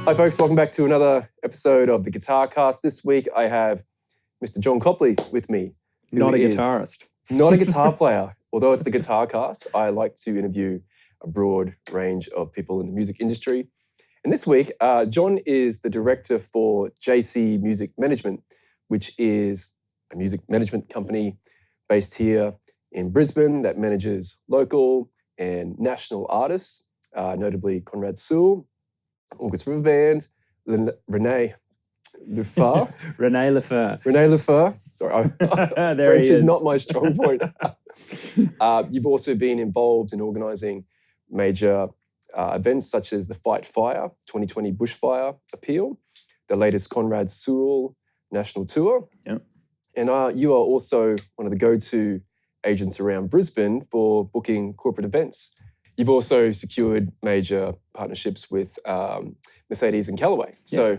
Hi folks, welcome back to another episode of the Guitar Cast. This week I have Mr. John Copley with me. Not a guitarist. Not a guitar player. Although it's the Guitar Cast, I like to interview a broad range of people in the music industry. And this week, John is the director for JC Music Management, which is a music management company based here in Brisbane that manages local and national artists, notably Conrad Sewell, August River Band, Rene Lefebvre. Rene Lefebvre. Rene Lefebvre. Sorry, French is not my strong point. You've also been involved in organising major events such as the Fight Fire 2020 Bushfire Appeal, the latest Conrad Sewell National Tour. Yep. And you are also one of the go-to agents around Brisbane for booking corporate events. You've also secured major partnerships with Mercedes-Benz and Callaway. So,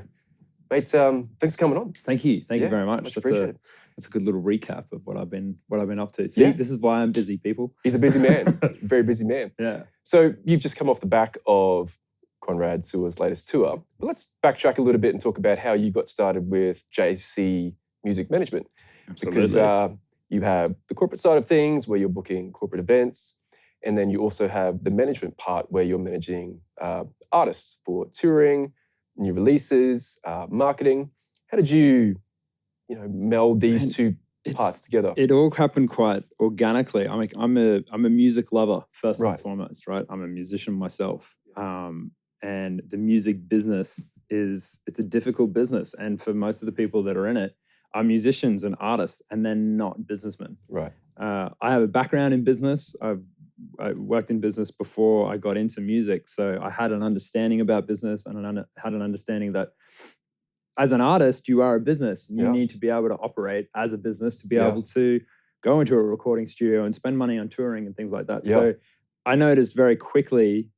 mate, thanks for coming on. Thank you. Thank you very much. Much appreciated. That's a good little recap of what I've been up to. See, this is why I'm busy, people. He's a busy man, very busy man. Yeah. So you've just come off the back of Conrad Sewell's latest tour. But let's backtrack a little bit and talk about how you got started with JC Music Management. Absolutely. Because you have the corporate side of things where you're booking corporate events, and then you also have the management part where you're managing artists for touring, new releases, marketing. How did you meld these two parts together? It all happened quite organically. I'm a music lover first and foremost, right? I'm a musician myself, and the music business it's a difficult business, and for most of the people that are in it are musicians and artists, and they're not businessmen. Right. I have a background in business. I worked in business before I got into music, so I had an understanding about business and had an understanding that as an artist, you are a business. You need to be able to operate as a business to be able to go into a recording studio and spend money on touring and things like that. So I noticed very quickly,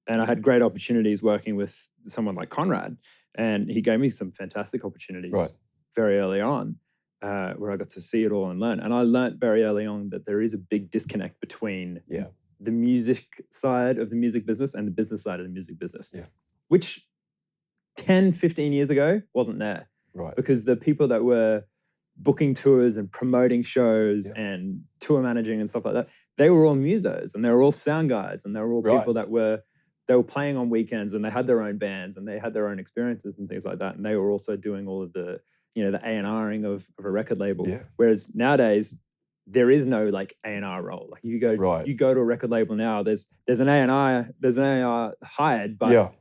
and I had great opportunities working with someone like Conrad, and he gave me some fantastic opportunities very early on. Where I got to see it all and learn. And I learned very early on that there is a big disconnect between the music side of the music business and the business side of the music business, which 10, 15 years ago wasn't there. Right. Because the people that were booking tours and promoting shows and tour managing and stuff like that, they were all musos and they were all sound guys and they were all people that were playing on weekends and they had their own bands and they had their own experiences and things like that. And they were also doing all of the the A&Ring of a record label. Yeah. Whereas nowadays, there is no like A&R role. Like you go to a record label now, there's an A&R hired, but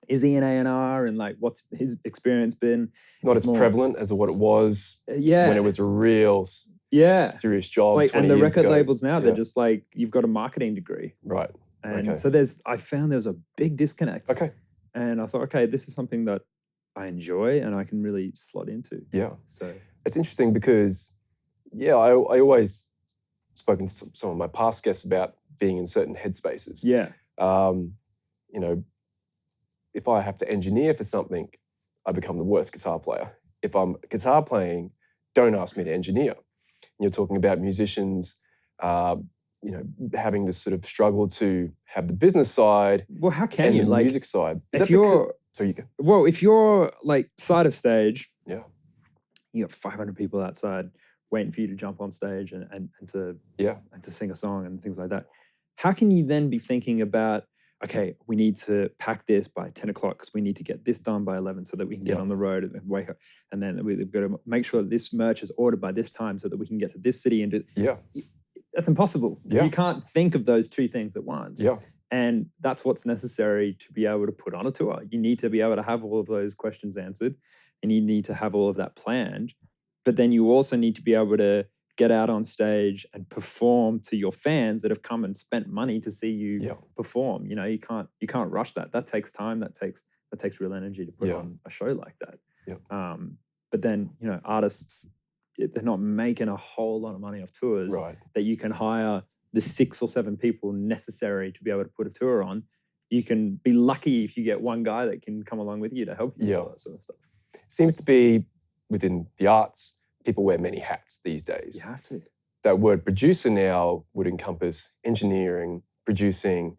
is he an A&R and like what's his experience been? Not as prevalent as what it was when it was a real serious job 20 and the years record ago. Labels now, they're just like, you've got a marketing degree. Right. And so I found there was a big disconnect. Okay. And I thought, okay, this is something that I enjoy and I can really slot into. Yeah. So it's interesting because, I always spoken to some of my past guests about being in certain headspaces. Yeah. If I have to engineer for something, I become the worst guitar player. If I'm guitar playing, don't ask me to engineer. And you're talking about musicians, having this sort of struggle to have the business side. Well, how can and you? The like, music side. So you can. Well, if you're like side of stage, you got 500 people outside waiting for you to jump on stage and to sing a song and things like that. How can you then be thinking about, okay, we need to pack this by 10 o'clock because we need to get this done by 11 so that we can get on the road and wake up. And then we've got to make sure that this merch is ordered by this time so that we can get to this city and do. Yeah. That's impossible. Yeah. You can't think of those two things at once. Yeah. And that's what's necessary to be able to put on a tour. You need to be able to have all of those questions answered and you need to have all of that planned. But then you also need to be able to get out on stage and perform to your fans that have come and spent money to see you perform. You can't rush that. That takes time. That takes real energy to put on a show like that. Yeah. But then, artists, they're not making a whole lot of money off tours that you can hire the 6 or 7 people necessary to be able to put a tour on. You can be lucky if you get one guy that can come along with you to help you with all that sort of stuff. Seems to be within the arts, people wear many hats these days. You have to. That word producer now would encompass engineering, producing,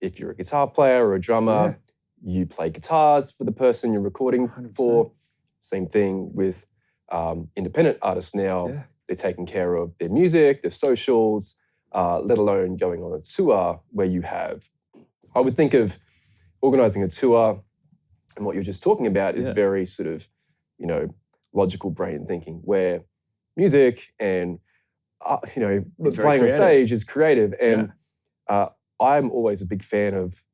if you're a guitar player or a drummer, you play guitars for the person you're recording 100%. for. Same thing with independent artists now. Yeah. They're taking care of their music, their socials, let alone going on a tour where you have, I would think of organizing a tour and what you're just talking about is very sort of, logical brain thinking where music and, playing on stage is creative. And I'm always a big fan of,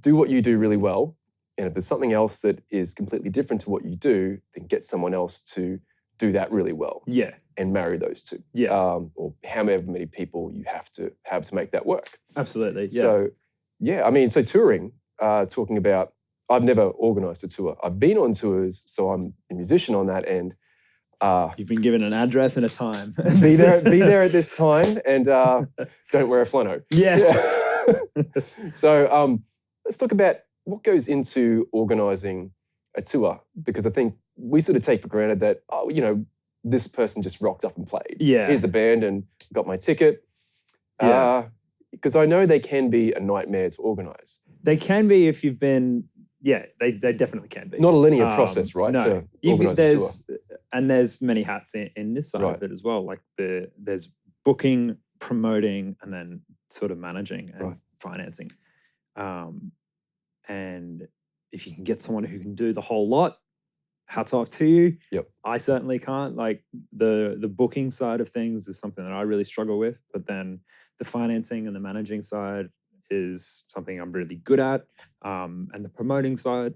do what you do really well. And if there's something else that is completely different to what you do, then get someone else to do that really well. Yeah. And marry those two. Yeah. Or however many people you have to make that work. Absolutely. Yeah. So, so touring, talking about, I've never organized a tour. I've been on tours, so I'm a musician on that end. You've been given an address and a time. be there at this time, and don't wear a flannel. Yeah. So let's talk about what goes into organizing a tour, because I think we sort of take for granted that, this person just rocked up and played. Yeah. Here's the band and got my ticket. Because I know they can be a nightmare to organize. They can be if you've been, they definitely can be. Not a linear process, right? No. To organize a tour. And there's many hats in this side of it as well. Like there's booking, promoting, and then sort of managing and financing. And if you can get someone who can do the whole lot, hats off to you. Yep. I certainly can't. Like the booking side of things is something that I really struggle with, but then the financing and the managing side is something I'm really good at. And the promoting side,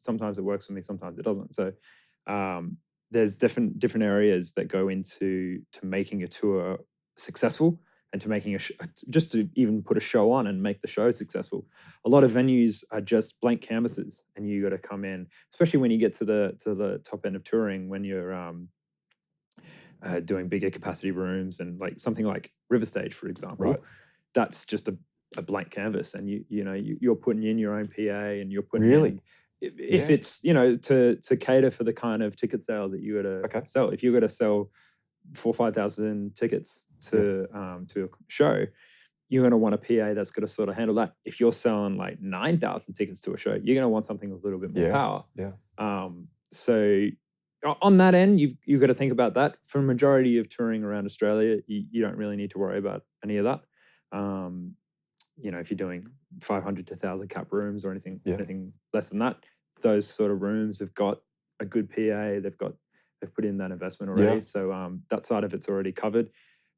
sometimes it works for me, sometimes it doesn't. So there's different areas that go into making a tour successful and to making just to even put a show on and make the show successful. A lot of venues are just blank canvases, and you got to come in, especially when you get to the top end of touring, when you're doing bigger capacity rooms and like something like River Stage, for example. Right. That's just a blank canvas, and you're putting in your own PA, and you're putting really. If it's to cater for the kind of ticket sales that you got to sell. If you got to sell 4,000 or 5,000 tickets to a show, you're going to want a PA that's going to sort of handle that. If you're selling like 9,000 tickets to a show, you're going to want something with a little bit more power. Yeah. So on that end, you've got to think about that. For a majority of touring around Australia, you don't really need to worry about any of that. If you're doing 500 to 1,000 cap rooms or anything less than that, those sort of rooms have got a good PA. They've put in that investment already. Yeah. So that side of it's already covered.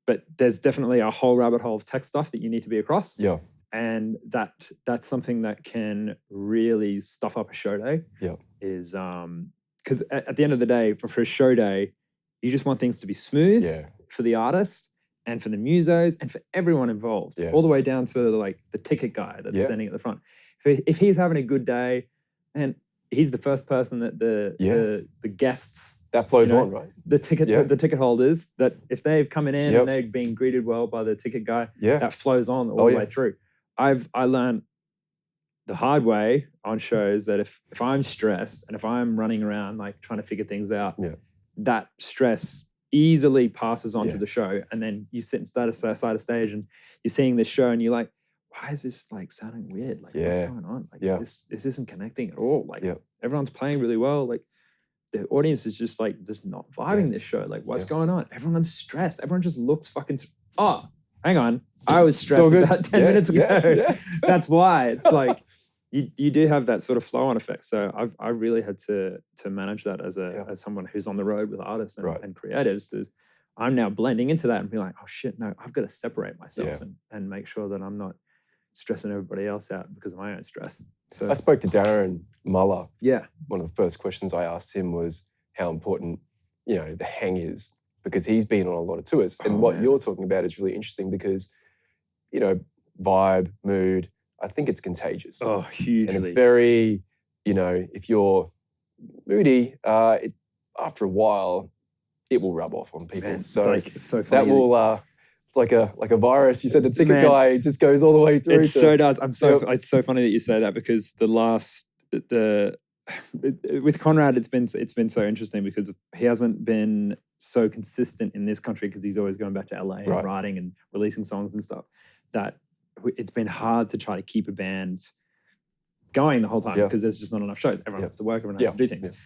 But there's definitely a whole rabbit hole of tech stuff that you need to be across. Yeah. And that's something that can really stuff up a show day. Yeah. Is because at the end of the day, for a show day, you just want things to be smooth for the artist and for the musos and for everyone involved, all the way down to like the ticket guy that's standing at the front. If he's having a good day, and he's the first person that the guests that flows on, right? The ticket holders, that if they've coming in and they're being greeted well by the ticket guy, that flows on all the way through. I learned the hard way on shows that if I'm stressed and if I'm running around like trying to figure things out, that stress easily passes on to the show. And then you sit side of stage and you're seeing this show and you're like, why is this like sounding weird? Like what's going on? Like this isn't connecting at all. Like everyone's playing really well. Like the audience is just not vibing this show. Like what's going on? Everyone's stressed. Everyone just looks fucking, hang on. I was stressed about 10 minutes ago. That's why. It's like, you do have that sort of flow on effect. So I really had to manage that as someone who's on the road with artists and creatives. Is I'm now blending into that and be like, oh shit, no, I've got to separate myself and make sure that I'm not stressing everybody else out because of my own stress. So I spoke to Darren Muller. Yeah. One of the first questions I asked him was how important, the hang is, because he's been on a lot of tours. And what you're talking about is really interesting because, vibe, mood, I think it's contagious. Oh, hugely. And it's very, if you're moody, after a while, it will rub off on people. Man, so it's so funny. that will, it's like a virus. You said the ticket guy just goes all the way through. It so does. It's so funny that you say that because with Conrad, it's been so interesting because he hasn't been so consistent in this country because he's always going back to LA and writing and releasing songs and stuff, that it's been hard to try to keep a band going the whole time Yeah. because there's just not enough shows. Everyone Yeah. has to work, everyone Yeah. has to do things.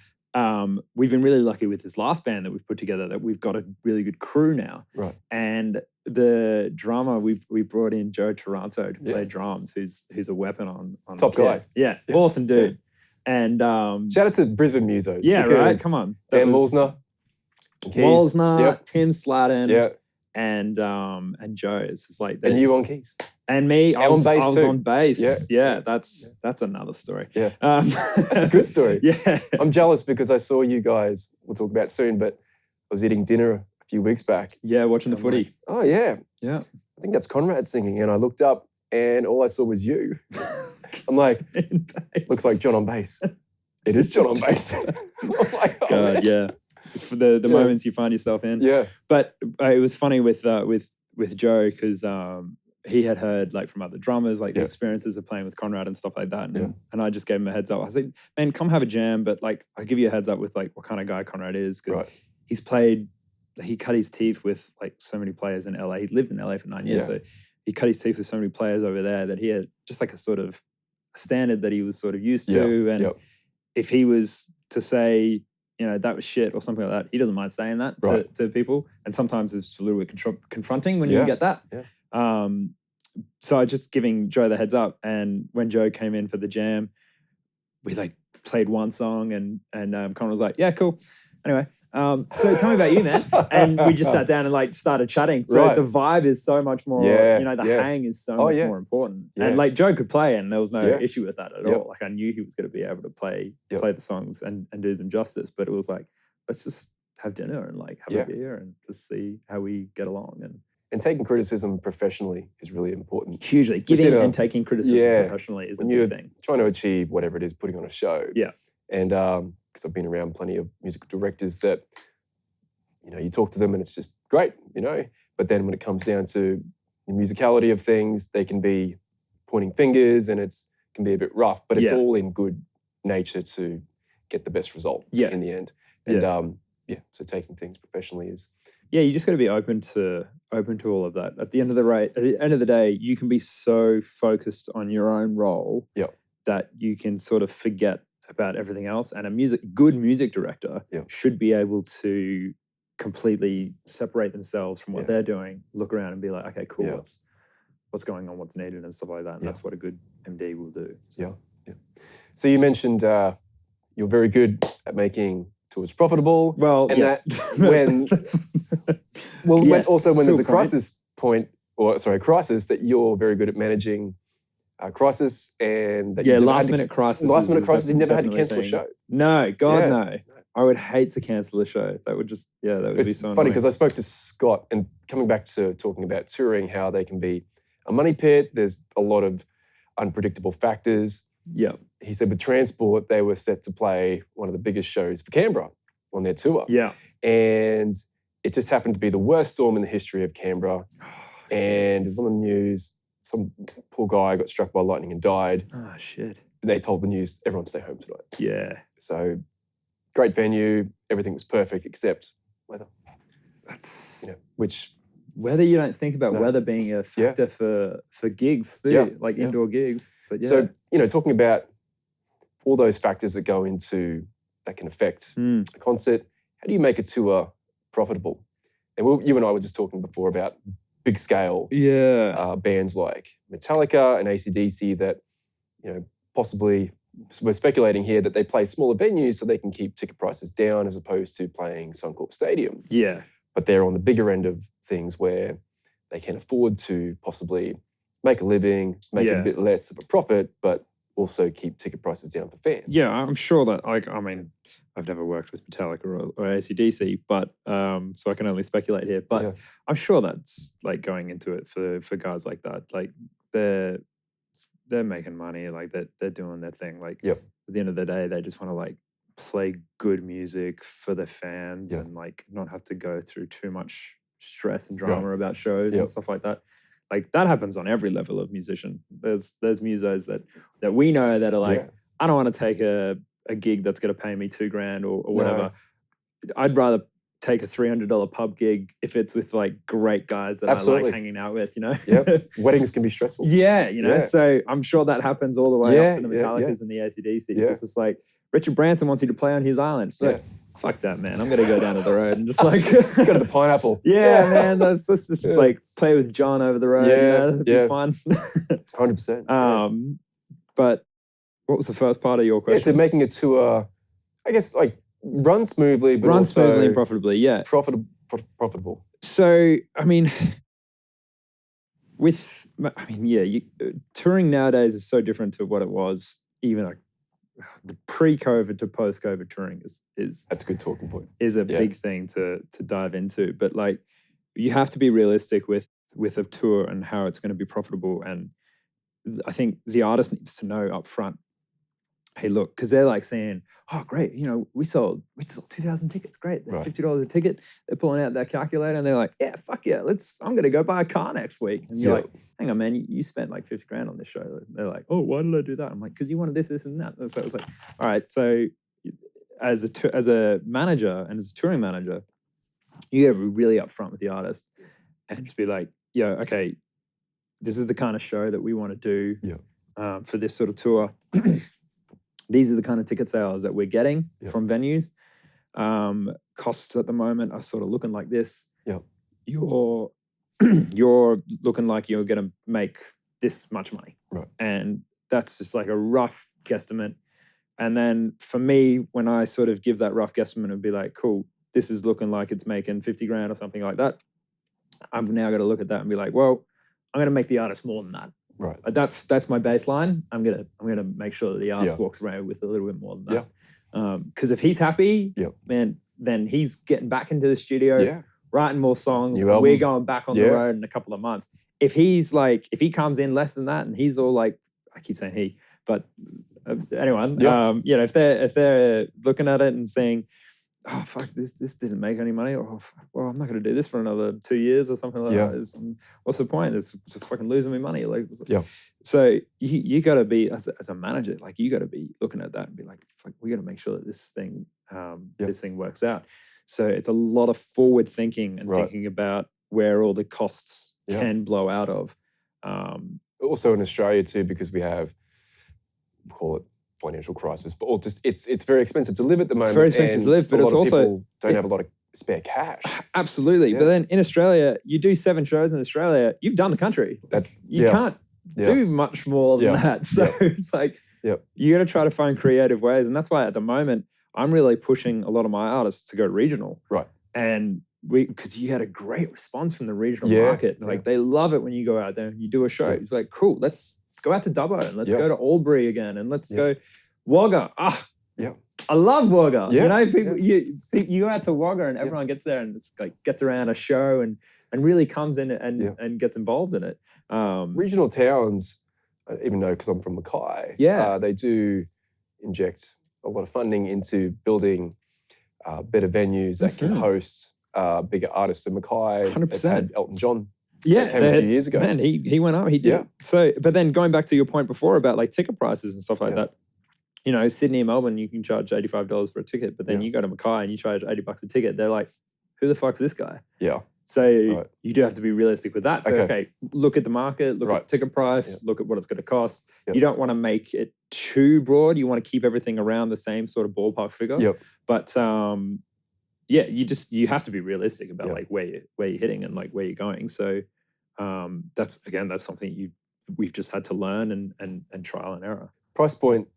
We've been really lucky with this last band that we've put together that we've got a really good crew now. Right. And the drummer, we brought in Joe Taranto to play Yeah. drums, who's a weapon on Top guy. Yeah. Yeah. Awesome dude. And shout out to Brisbane Musos. yeah, right. because Come on. Dan Walsner. Walsner, Yep. Tim Sladden, Yeah. and Joe. It's just like And you on keys. and me, I on was, bass I was too. on bass. Yeah. Yeah, that's another story. Yeah. That's a good story. Yeah. I'm jealous because I saw you guys, we'll talk about soon, but I was eating dinner a few weeks back. Yeah, watching the I'm footy. like, oh, yeah. Yeah. I think that's Conrad singing. And I looked up and all I saw was you. I'm like, looks like John on bass. It is John on bass. I'm like, oh, God, man. yeah. For the moments you find yourself in. Yeah. But it was funny with Joe because he had heard like from other drummers like the experiences of playing with Conrad and stuff like that, and I just gave him a heads up. I was like, man, come have a jam, but like I'll give you a heads up with like what kind of guy Conrad is because he cut his teeth with like so many players in LA. He lived in LA for 9 years, so he cut his teeth with so many players over there that he had just like a sort of standard that he was sort of used to, and if he was to say, you know, that was shit or something like that, he doesn't mind saying that to people. And sometimes it's a little bit confronting when you get that. Yeah. So I just giving Joe the heads up. And when Joe came in for the jam, we like played one song and Conor was like, yeah, cool. Anyway, so tell me about you, man. And we just sat down and like started chatting. So the vibe is so much more, you know, the hang is so much more important. Yeah. And like Joe could play and there was no issue with that at all. Like I knew he was going to be able to play the songs and do them justice. But it was like, let's just have dinner and like have a beer and just see how we get along. And taking criticism professionally is really important. Hugely. Giving and taking criticism professionally is a big thing. Trying to achieve whatever it is, putting on a show. Yeah. And because I've been around plenty of musical directors that, you know, you talk to them and it's just great, you know. But then when it comes down to the musicality of things, they can be pointing fingers and can be a bit rough. But it's all in good nature to get the best result in the end. And so taking things professionally is... Yeah, you just got to be open to all of that. At the end of the day, you can be so focused on your own role that you can sort of forget about everything else. And a good music director should be able to completely separate themselves from what they're doing, look around and be like, okay, cool, what's going on, what's needed and stuff like that. And that's what a good MD will do. So. Yeah. So you mentioned you're very good at making tours profitable. Well, and that when when there's a crisis that you're very good at managing crisis and that last minute crisis. You've never had to cancel a show. No, God, no. I would hate to cancel a show. That would just, that would be so funny because I spoke to Scott and coming back to talking about touring, how they can be a money pit. There's a lot of unpredictable factors. Yeah. He said with Transport, they were set to play one of the biggest shows for Canberra on their tour. Yeah. And it just happened to be the worst storm in the history of Canberra. And it was on the news. Some poor guy got struck by lightning and died. Oh, shit. And they told the news, everyone stay home tonight. Yeah. So great venue. Everything was perfect except weather. That's... You know, which... Weather, you don't think about weather being a factor for gigs, like indoor gigs. But So, you know, talking about all those factors that go into, that can affect a concert, how do you make a tour profitable? And you and I were just talking before about big scale bands like Metallica and AC/DC that, you know, possibly we're speculating here that they play smaller venues so they can keep ticket prices down as opposed to playing Suncorp Stadium. Yeah. But they're on the bigger end of things where they can afford to possibly make a living, make a bit less of a profit, but also keep ticket prices down for fans. Yeah, I'm sure that, I've never worked with Metallica or AC/DC, but so I can only speculate here. But I'm sure that's like going into it for guys like that. Like they're making money, like they're doing their thing. Like at the end of the day, they just want to like play good music for the fans and like not have to go through too much stress and drama about shows and stuff like that. Like that happens on every level of musician. There's musos that we know that are like, I don't want to take a gig that's going to pay me $2,000 or whatever. No. I'd rather take a $300 pub gig if it's with like great guys that I Absolutely. like hanging out with, you know? Yeah. Weddings can be stressful. Yeah, you know, Yeah. so I'm sure that happens all the way up to the Yeah, yeah, Metallicas and the AC/DCs. Yeah. It's just like, Richard Branson wants you to play on his island. It's like, fuck that, man. I'm going to go down to the road and just like... Let's go to the Pineapple. Yeah, man. Let's just like play with John over the road. Yeah, That'd be fun. 100%. But what was the first part of your question? Yeah, so making a tour, I guess, like run smoothly, but also smoothly and profitably, yeah. Profitable. So, I mean, touring nowadays is so different to what it was even like the pre-COVID to post-COVID touring is that's a good talking point. Is a big thing to dive into. But like, you have to be realistic with a tour and how it's going to be profitable. And I think the artist needs to know up front, hey, look, because they're like saying, oh, great, you know, we sold 2,000 tickets, great, they're $50 a ticket. They're pulling out their calculator and they're like, yeah, fuck yeah, I'm going to go buy a car next week. And you're like, hang on, man, you spent like 50 grand on this show. They're like, oh, why did I do that? I'm like, because you wanted this, and that. So it was like, all right, so as a manager and as a touring manager, you got to be really upfront with the artist and just be like, yo, okay, this is the kind of show that we want to do for this sort of tour. These are the kind of ticket sales that we're getting from venues. Costs at the moment are sort of looking like this. You're looking like you're going to make this much money. Right. And that's just like a rough guesstimate. And then for me, when I sort of give that rough guesstimate and be like, cool, this is looking like it's making 50 grand or something like that. I've now got to look at that and be like, well, I'm going to make the artist more than that. Right. That's my baseline. I'm gonna make sure that the artist walks around with a little bit more than that. Because if he's happy, man, then he's getting back into the studio, writing more songs. We're going back on the road in a couple of months. If he comes in less than that, and he's all like, I keep saying he, but anyone, you know, if they're looking at it and saying, oh fuck, this didn't make any money, or well, I'm not going to do this for another 2 years or something like that. What's the point? It's just fucking losing me money. Like, so you got to be as a manager, like you got to be looking at that and be like, fuck, we got to make sure that this thing works out. So it's a lot of forward thinking and thinking about where all the costs can blow out of. Also in Australia too, because we have, call it financial crisis, but it's very expensive to live at the moment. It's very expensive to live, but a lot it's of also people don't have a lot of spare cash. Absolutely, but then in Australia, you do 7 shows in Australia, you've done the country. You can't do much more than that. So it's like you got to try to find creative ways, and that's why at the moment I'm really pushing a lot of my artists to go regional. Right, and because you had a great response from the regional market, like they love it when you go out there and you do a show. It's like, cool, let's go out to Dubbo and let's go to Albury again and let's go Wagga. I love Wagga. You know, people you go out to Wagga and everyone gets there and it's like gets around a show and really comes in and gets involved in it. Regional towns, I even know because I'm from Mackay, they do inject a lot of funding into building better venues that can host bigger artists in Mackay. 100%. They've had Elton John. Yeah, came a few years ago. Man, he went up. He did. Yeah. So, but then going back to your point before about like ticket prices and stuff like that, you know, Sydney and Melbourne, you can charge $85 for a ticket, but then you go to Mackay and you charge $80 a ticket. They're like, who the fuck's this guy? Yeah. So you do have to be realistic with that. So, okay, look at the market, look at the ticket price, look at what it's going to cost. You don't want to make it too broad. You want to keep everything around the same sort of ballpark figure. But you have to be realistic about like where you're hitting and like where you're going. So that's something we've just had to learn and trial and error. Price point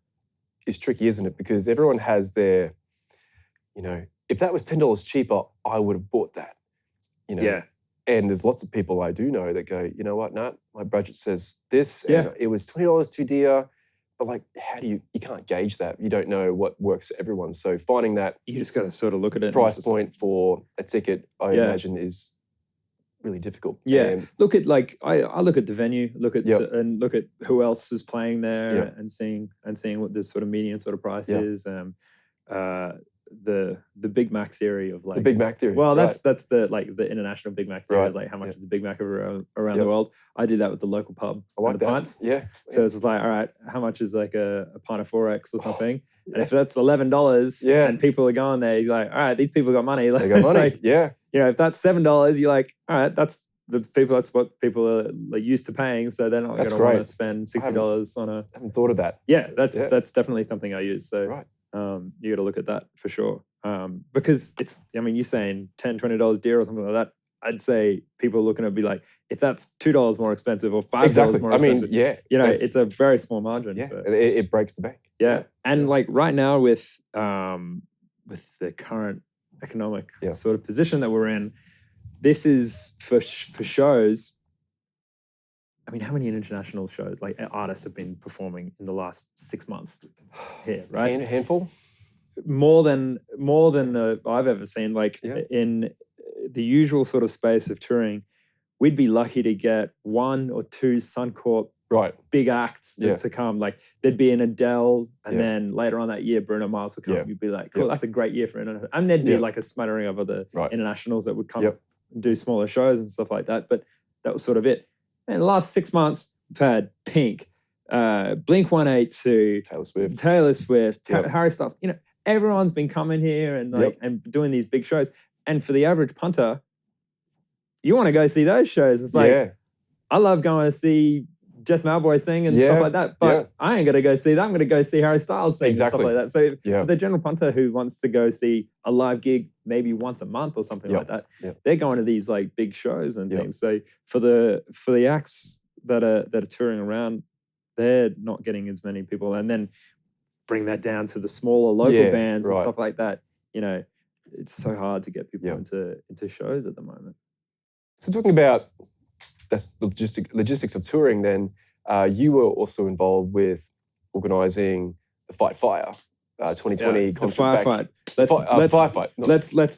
is tricky, isn't it? Because everyone has their, you know, if that was $10 cheaper, I would have bought that. You know? And there's lots of people I do know that go, you know what, no, my budget says this, and it was $20 too dear. But like, how do you can't gauge that. You don't know what works for everyone. So finding that you just got to sort of look at it. Price point for a ticket, I imagine, is really difficult. And look at like I look at the venue, look at who else is playing there, and seeing what this sort of median sort of price is. the Big Mac theory of like The Big Mac theory. Well, right. that's the like the international Big Mac theory Right, is like how much yeah. is a Big Mac around Yep. the world. I do that with the local pubs I like and the that. pints. Yeah. So it's just like, all right, how much is like a pint of 4X or something? yeah. And if that's $11 Yeah. and people are going there, you're like, all right, these people got money. They got It's money. like, yeah. you know, if that's $7, you're like, all right, that's what people are like used to paying. So they're not going That's to want to great. spend $60 on a. I haven't thought of that. Yeah, that's definitely something I use. So Right. you got to look at that for sure. Because it's, I mean, you're saying $10, $20 deer or something like that. I'd say people are looking at be like, if that's $2 more expensive or $5 Exactly. more I mean, expensive, yeah. you know, it's a very small margin. Yeah. For, It breaks the bank. yeah. And like right now with the current economic sort of position that we're in, this is for shows. I mean, how many international shows like artists have been performing in the last 6 months here, right? Handful? More than I've ever seen. Like in the usual sort of space of touring, we'd be lucky to get 1 or 2 Suncorp big acts to come. Like there'd be an Adele, and then later on that year, Bruno Mars would come. Yeah. You'd be like, cool, that's a great year for international. And there'd be like a smattering of other internationals that would come and do smaller shows and stuff like that. But that was sort of it. And the last 6 months, we've had Pink, Blink-182, Taylor Swift, Harry Styles. You know, everyone's been coming here and like and doing these big shows. And for the average punter, you want to go see those shows. It's like, I love going to see Jess Malboy sing and stuff like that, but I ain't going to go see that. I'm going to go see Harry Styles sing and stuff like that. So for the general punter who wants to go see a live gig maybe once a month or something like that, they're going to these like big shows and things. So for the acts that are touring around, they're not getting as many people. And then bring that down to the smaller local bands and stuff like that. You know, it's so hard to get people into shows at the moment. So talking about that's the logistics of touring, then you were also involved with organising the Fight Fire 2020 concert. Firefight. Firefight.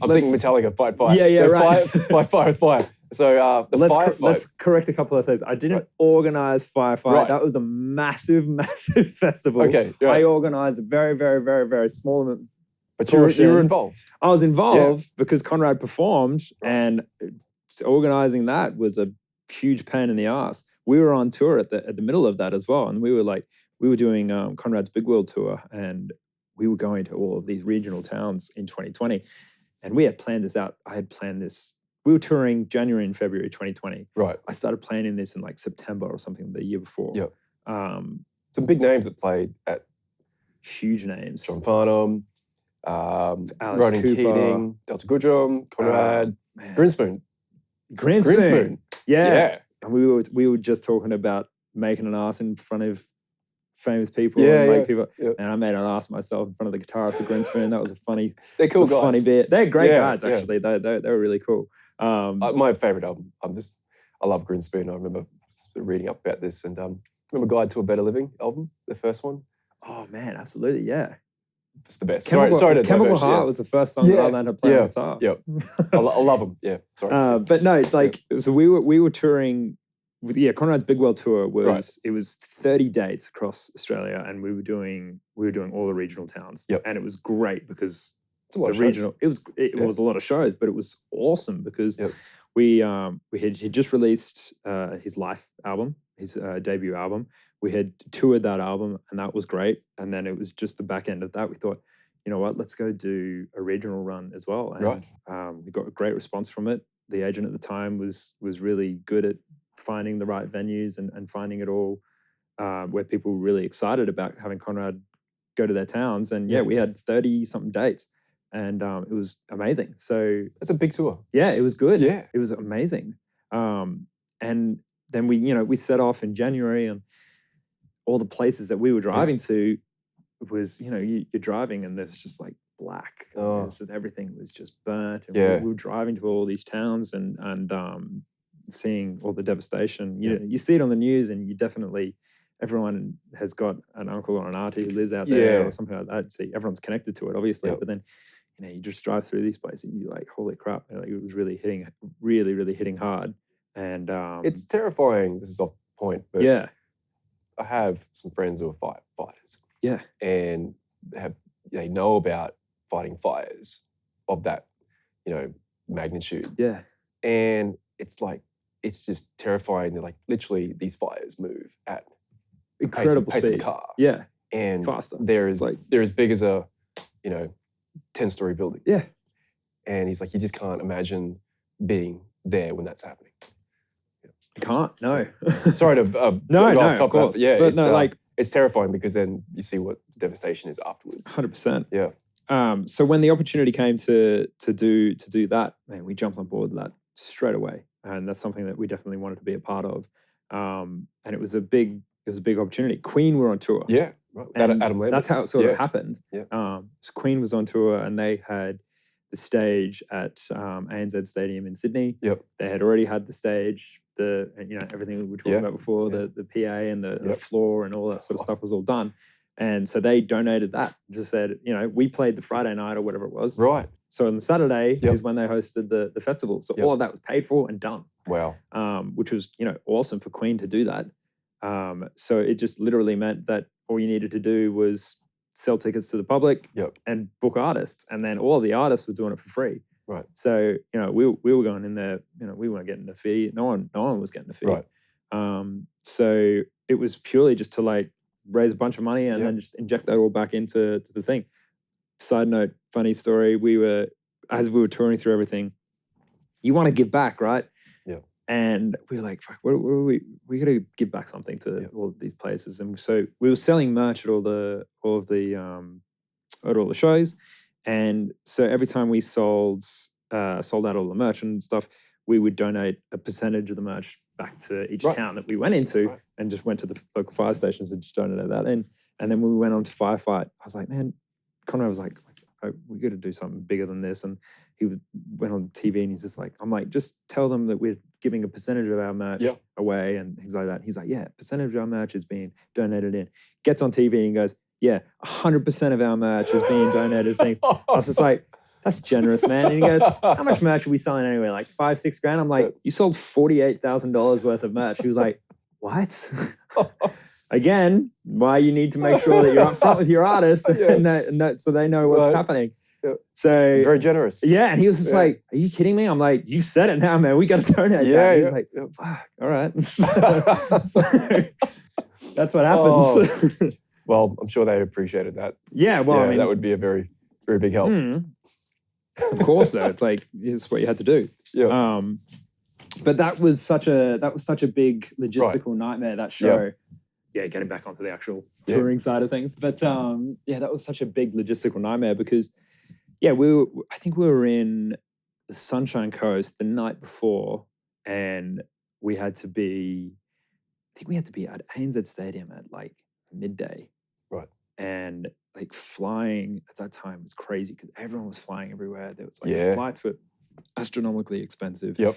I'm thinking Metallica. Fight Fire. Yeah, so right. Fight Fire with fire. So the Firefight. Let's correct a couple of things. I didn't organise Firefight. Right. That was a massive festival. Okay. Yeah. I organised a very, very, very, very small amount. But you were involved. I was involved because Conrad performed, and organising that was a huge pain in the ass. We were on tour at the middle of that as well, and we were doing Conrad's Big World Tour, and we were going to all of these regional towns in 2020, and we had planned this out. I had planned this. We were touring January and February 2020. Right. I started planning this in like September or something the year before. Yep. Some big names that played at. Huge names. John Farnham, Ronan Keating, Delta Goodrum, Conrad, Grinspoon. Yeah. And we were just talking about making an ass in front of famous people people. Yeah. And I made an ass myself in front of the guitarist of Grinspoon. That was a funny. They're cool guys. Funny bit. They're great guys actually. They were really cool. My favorite album. I love Grinspoon. I remember reading up about this and remember Guide to a Better Living album, the first one. Oh man, absolutely, yeah. It's the best. Sorry to Chemical Heart was the first song that I learned to play on guitar. Yeah, I love them. Yeah, sorry. But no, it's like so we were touring with Conrad's Big World Tour was it was 30 dates across Australia, and we were doing all the regional towns. Yep. And it was great because the regional it was a lot of shows, but it was awesome because we had just released his live album, his debut album. We had toured that album, and that was great. And then it was just the back end of that. We thought, you know what, let's go do a regional run as well. And we got a great response from it. The agent at the time was really good at finding the right venues and finding it all where people were really excited about having Conrad go to their towns. And we had 30-something dates. And it was amazing. So that's a big tour. Yeah, it was good. Yeah, it was amazing. And then we set off in January, and all the places that we were driving to was you're driving and there's just like black. It's just everything was just burnt. And we were driving to all these towns and seeing all the devastation. You see it on the news, and you definitely. Everyone has got an uncle or an auntie who lives out there or something like that. See, everyone's connected to it, obviously. But then, you just drive through these places and you're like, holy crap. Like, it was really hitting hard. And it's terrifying. This is off point, but I have some friends who are firefighters. Yeah. And they know about fighting fires of that, magnitude. Yeah. And it's just terrifying that literally these fires move at Incredible pace of speed. a car. Yeah. And Faster. they're as big as a, 10-story building. Yeah. And he's like, you just can't imagine being there when that's happening. You can't, no. Sorry to no, go off top of course. but yeah, but no, it's terrifying because then you see what the devastation is afterwards. 100%. Yeah. So when the opportunity came to do that, man, we jumped on board with that straight away, and that's something that we definitely wanted to be a part of. And it was a big opportunity. Queen were on tour. Yeah, right. Adam Lambert. That's how it sort of happened. Yeah. So Queen was on tour, and they had the stage at ANZ Stadium in Sydney. Yep. They had already had the stage, everything we were talking about before, the PA and the floor and all that sort of stuff was all done. And so they donated that. Just said, we played the Friday night or whatever it was. Right. So on the Saturday is when they hosted the festival. So all of that was paid for and done. Wow. Which was, awesome for Queen to do that. So it just literally meant that all you needed to do was sell tickets to the public and book artists. And then all of the artists were doing it for free. Right. So, we were going in there, we weren't getting a fee. No one was getting a fee. Right. So it was purely just to raise a bunch of money and then just inject that all back into the thing. Side note, funny story. As we were touring through everything, you want to give back, right? Yeah. And we were like, fuck, what are we got to give back something to all of these places. And so we were selling merch at all the shows. And so every time we sold out all the merch and stuff, we would donate a percentage of the merch back to each town that we went into and just went to the local fire stations and just donated that in. And then when we went on to Firefight, I was like, man, Conrad was like, oh, we got to do something bigger than this. And he went on TV and he's just like, I'm like, just tell them that we're giving a percentage of our merch away and things like that. He's like, yeah, percentage of our merch is being donated in. Gets on TV and he goes, yeah, 100% of our merch is being donated. I was just like, that's generous, man. And he goes, how much merch are we selling anyway? Like $5-6 grand? I'm like, you sold $48,000 worth of merch. He was like, what? Again, why you need to make sure that you're upfront with your artists and so they know what's happening. Yeah. So he's very generous. Yeah, and he was just like, are you kidding me? I'm like, you said it now, man. We got to donate that. He was like, fuck, all right. So that's what happens. Oh. Well, I'm sure they appreciated that. Yeah, well, I mean, that would be a very, very big help. Of course, though. It's like, it's what you had to do. Yeah. But that was such a big logistical nightmare, that show. Yeah, getting back onto the actual touring side of things. But that was such a big logistical nightmare because, I think we were in the Sunshine Coast the night before, and we had to be at ANZ Stadium at like midday. Right. And like flying at that time was crazy because everyone was flying everywhere. There was flights were astronomically expensive. Yep.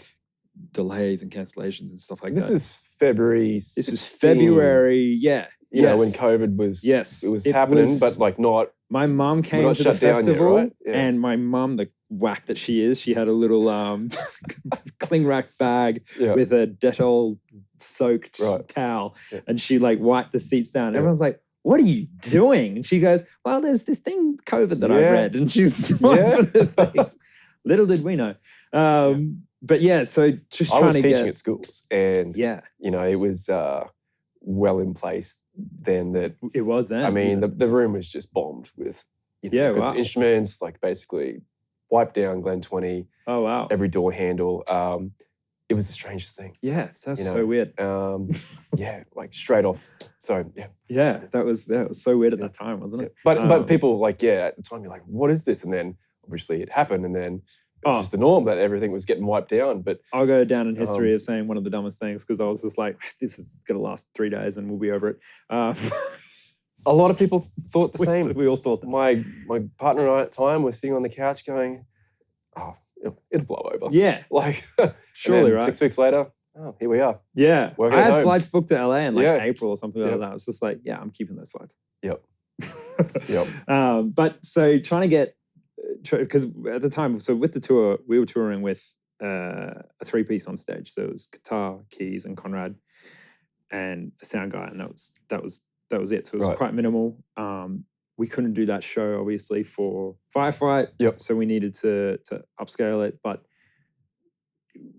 Delays and cancellations and stuff like this that. Is February 16. This was February, You know, when COVID was it was happening, but like not. My mom came to the festival, yet, right? and my mom, the whack that she is, she had a little cling wrap bag with a Dettol soaked towel, and she like wiped the seats down. Everyone's like, what are you doing? And she goes, well, there's this thing, COVID, that I read. And she's wiping her face. Little did we know. But so just trying to get... I was teaching at schools, and it was well in place then that... It was then. I mean, the room was just bombed with instruments, like basically wiped down Glen 20. Oh, wow. Every door handle. It was the strangest thing. Yes, that's so weird. Like straight off. So, Yeah, that was so weird at that time, wasn't it? But people at the time, you're like, what is this? And then obviously it happened, and then it was just the norm that everything was getting wiped down. But I'll go down in history of saying one of the dumbest things because I was just like, this is going to last 3 days and we'll be over it. A lot of people thought the same. We all thought that. My partner and I at the time were sitting on the couch going, oh, it'll blow over. Yeah. Like, surely, right? 6 weeks later, here we are. Yeah. Working I had home. flights booked to LA in April or something like that. I was just like, I'm keeping those flights. Yep. But so trying to get, because at the time, so with the tour, we were touring with a 3-piece on stage. So it was guitar, keys, and Conrad, and a sound guy, and that was it. So it was quite minimal. we couldn't do that show obviously for Firefight. Yep. So we needed to upscale it, but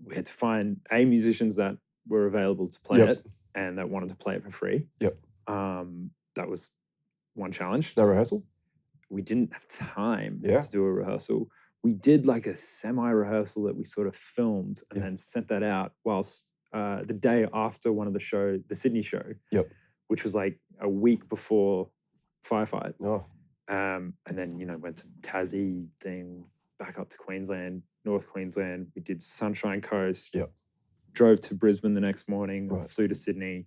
we had to find musicians that were available to play Yep. it and that wanted to play it for free. Yep. That was one challenge. No rehearsal? We didn't have time Yeah. to do a rehearsal. We did like a semi-rehearsal that we sort of filmed and then sent that out whilst the day after one of the show, the Sydney show, which was like a week before Firefight. Oh. And then, went to Tassie, then back up to Queensland, North Queensland. We did Sunshine Coast, drove to Brisbane the next morning, flew to Sydney,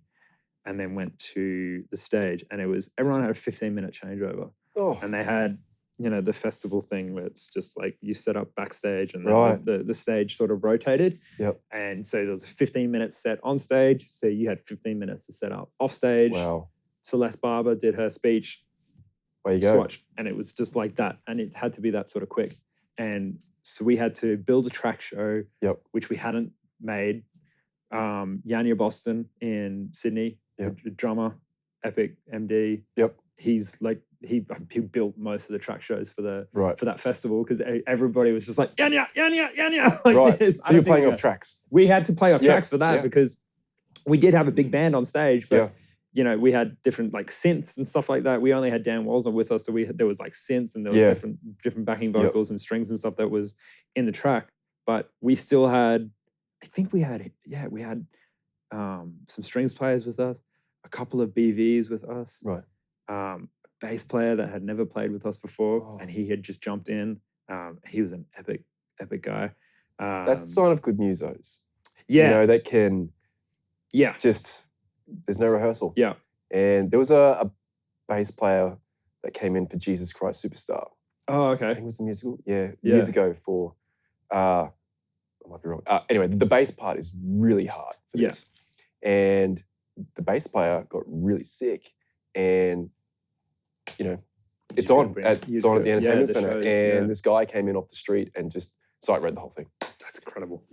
and then went to the stage. And everyone had a 15-minute changeover. Oh. And they had, the festival thing where it's just like you set up backstage and then the stage sort of rotated. Yep. And so there was a 15-minute set on stage. So you had 15 minutes to set up off stage. Wow. Celeste Barber did her speech. There you go. Swatch. And it was just like that. And it had to be that sort of quick. And so we had to build a track show, which we hadn't made. Yanya Boston in Sydney, the drummer, Epic MD. He's like, he built most of the track shows for that festival because everybody was just like, Yanya, like this. So you're playing off tracks. We had to play off tracks for that because we did have a big band on stage, but we had different like synths and stuff like that. We only had Dan Walsner with us, so there was like synths and there was different backing vocals and strings and stuff that was in the track. But we still had, I think we had some strings players with us, a couple of BVs with us, a bass player that had never played with us before, and he had just jumped in. He was an epic guy. That's a sign of good musos. Yeah, that can. Just. There's no rehearsal. Yeah. And there was a bass player that came in for Jesus Christ Superstar. Oh, okay. I think it was the musical. Yeah. Years ago for, I might be wrong. Anyway, the bass part is really hard for this. And the bass player got really sick and, it's on at the entertainment center. And this guy came in off the street and just sight read the whole thing. That's incredible.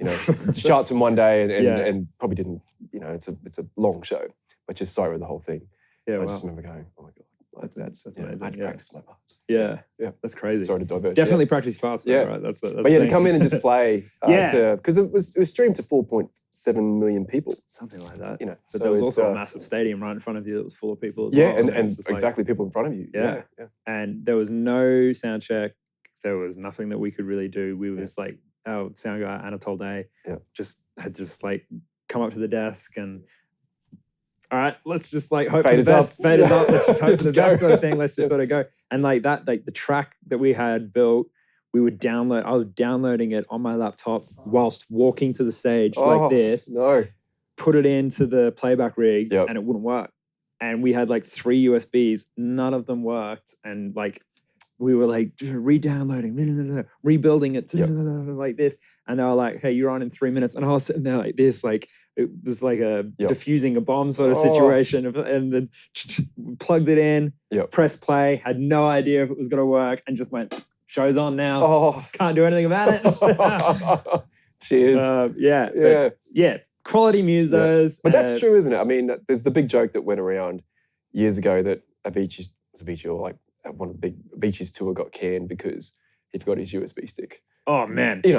Charts in one day and probably didn't, it's a long show, but just sight read the whole thing. Yeah, I just remember going, oh my God, that's amazing. I had to practice my parts. Yeah, that's crazy. Sorry to diverge. Definitely practice parts though, right? That's but to come in and just play, because it was streamed to 4.7 million people. Something like that. But so there was also a massive stadium right in front of you that was full of people as well. And exactly people in front of you. Yeah. And there was no sound check. There was nothing that we could really do. We were just like, our sound guy, Anatole Day, had like come up to the desk and, all right, let's just like hope for the best. Fade us up. Let's just hope for the best sort of thing. Let's just sort of go. And like that, like the track that we had built, we would download. I was downloading it on my laptop whilst walking to the stage like this. No. Put it into the playback rig and it wouldn't work. And we had like 3 USBs. None of them worked. And like, we were like re-downloading, rebuilding it like this. And they were like, hey, you're on in 3 minutes. And I was sitting there like this, like it was like a diffusing a bomb sort of situation. And then plugged it in, pressed play, had no idea if it was going to work and just went, show's on now. Can't do anything about it. Cheers. Quality musos. But that's true, isn't it? I mean, there's the big joke that went around years ago that Avicii or like one of the big Avicii's tour got canned because he forgot his USB stick. Oh man, it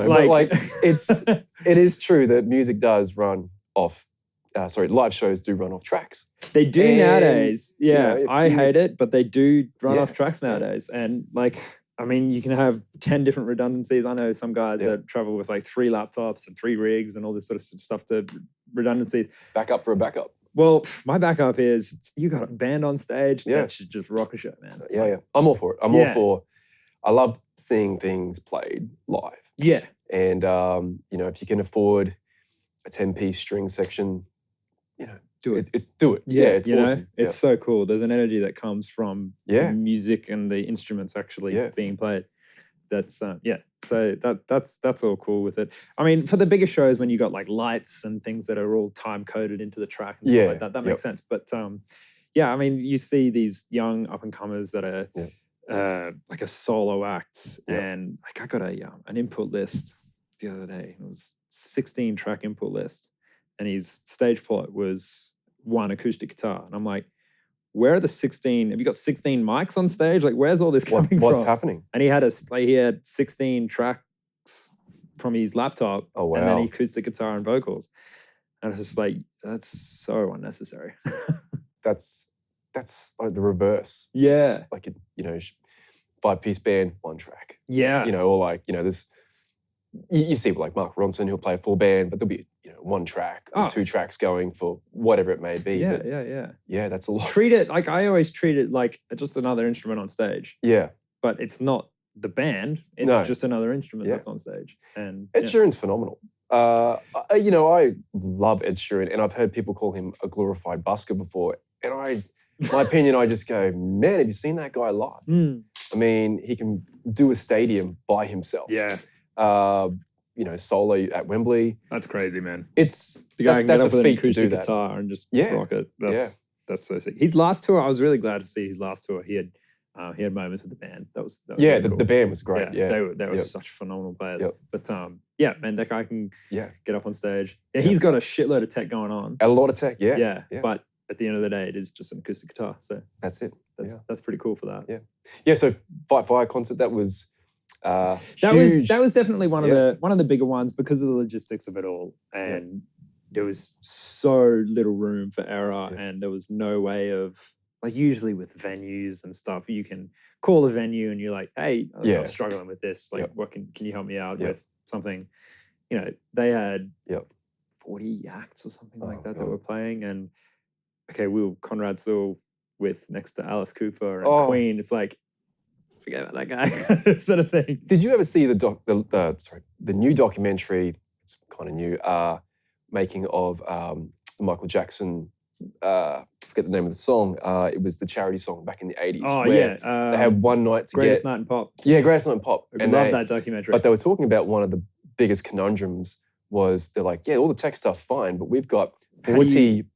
is true that music does run off. Live shows do run off tracks. They do nowadays. Yeah, I hate it, but they do run off tracks nowadays. And like, I mean, you can have 10 different redundancies. I know some guys that travel with like 3 laptops and 3 rigs and all this sort of stuff to redundancies. Backup for a backup. Well, my backup is you got a band on stage that should just rock a show, man. Yeah. I'm all for it. I'm all for. I love seeing things played live. Yeah. And if you can afford a 10-piece string section, do it. Do it. Yeah, it's awesome. It's so cool. There's an energy that comes from the music and the instruments actually being played. That's So that's all cool with it. I mean, for the bigger shows when you got like lights and things that are all time coded into the track and stuff like that makes sense. But I mean, you see these young up and comers that are like a solo act, and like I got an input list the other day. It was 16 track input list, and his stage plot was 1 acoustic guitar, and I'm like, where are the 16? Have you got 16 mics on stage? Like, where's all this coming from? What's happening? And he had 16 tracks from his laptop. Oh, wow. And then acoustic guitar and vocals. And it's just like, that's so unnecessary. That's like the reverse. Yeah. Like, 5-piece band, 1 track. Yeah. Or like, there's, you see like Mark Ronson, who'll play a full band, but there'll be, 1 track or 2 tracks going for whatever it may be. Yeah, but yeah, that's a lot. I always treat it like just another instrument on stage. Yeah. But it's not the band. It's just another instrument that's on stage. And Ed Sheeran's phenomenal. I love Ed Sheeran, and I've heard people call him a glorified busker before. And my opinion, I just go, man, have you seen that guy live? I mean, he can do a stadium by himself. Yeah. Solo at Wembley. That's crazy, man. It's the guy can that's get up a with feat an to do acoustic that. guitar and just rock it. That's so sick. His last tour, I was really glad to see his last tour. He had moments with the band. That was really cool. The band was great. Yeah, they were such phenomenal players. Yep. But man, that guy can get up on stage. Yeah, Yep. he's got a shitload of tech going on. A lot of tech. Yeah. But at the end of the day, it is just an acoustic guitar. So that's it. That's pretty cool for that. Yeah. Yeah. So Fight Fire concert, that was huge. That was definitely one of the bigger ones because of the logistics of it all. And there was so little room for error, and there was no way of, like, usually with venues and stuff, you can call a venue and you're like, hey, I'm struggling with this. Like, what can you help me out with something? They had 40 acts or something like that that were playing. And we were Conrad Sewell with next to Alice Cooper and Queen. It's like, forget about that guy sort of thing. Did you ever see the new documentary? It's kind of new, making of Michael Jackson. I forget the name of the song. It was the charity song back in the 80s. Oh, where they had one night to Greatest Night in Pop. Yeah, Greatest Night in Pop. I love that documentary. But they were talking about one of the biggest conundrums was they're like, all the tech stuff fine, but we've got 40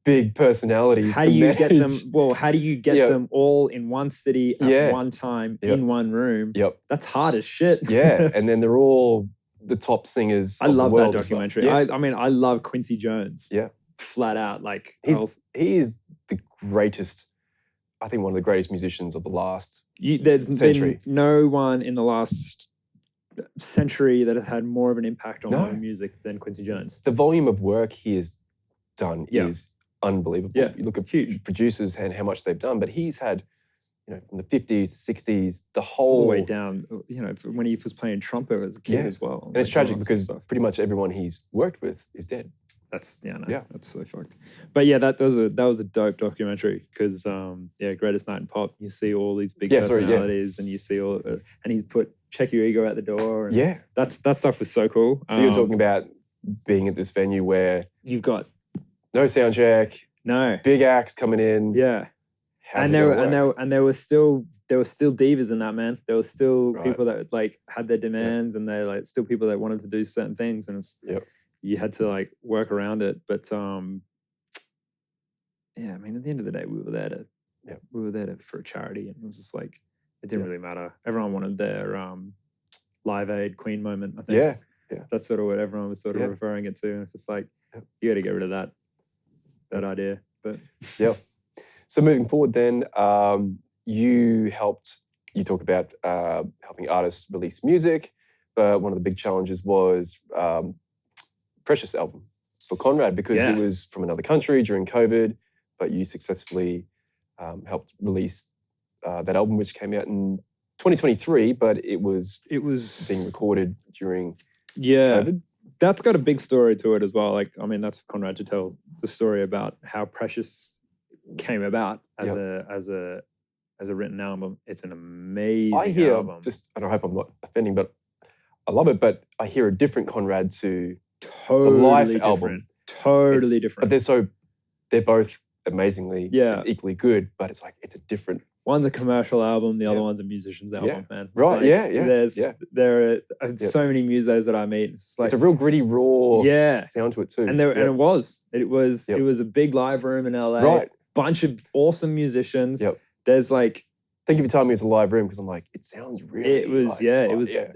big personalities. How do you get them? Well, how do you get them all in one city at one time in one room? Yep. That's hard as shit. Yeah, and then they're all the top singers. I love that documentary. Well. I mean, I love Quincy Jones. Yeah. Flat out. Like, he's the greatest, I think one of the greatest musicians of the last there's century. Been no one in the last century that has had more of an impact on modern music than Quincy Jones. The volume of work he has done is unbelievable. Yeah. You look at huge producers and how much they've done, but he's had, from the 50s, 60s, all the way down, when he was playing trumpet as a kid as well. And it's tragic because pretty much everyone he's worked with is dead. That's that's so fucked. But that was a dope documentary because Greatest Night in Pop. You see all these big personalities, and you see all, and he's put Check Your Ego at the door. And that stuff was so cool. So you're talking about being at this venue where you've got no sound check, big acts coming in, and there were still divas in that, man. There was still people that like had their demands, and they're like still people that wanted to do certain things, and it's you had to like work around it. But I mean, at the end of the day, we were there for a charity, and it was just like it didn't really matter. Everyone wanted their Live Aid Queen moment. I think that's sort of what everyone was sort of referring it to. And it's just like you got to get rid of that idea. But so moving forward, then you talk about helping artists release music, but one of the big challenges was Precious album for Conrad because it was from another country during COVID, but you successfully helped release that album, which came out in 2023, but it was being recorded during COVID. That's got a big story to it as well. Like, I mean, that's for Conrad to tell the story about how Precious came about as a written album. It's an amazing album. And I hope I'm not offending, but I love it. But I hear a different Conrad to totally the Life different. album. Totally different. But they're both amazingly, it's equally good, but it's like, it's a different. One's a commercial album, the other one's a musician's album, man. It's right, like, there are so many musos that I meet. It's like, it's a real gritty, raw sound to it too. And it was a big live room in LA. Right. Bunch of awesome musicians. Yep. There's like, thank you for telling me it's a live room because I'm like, it sounds really. It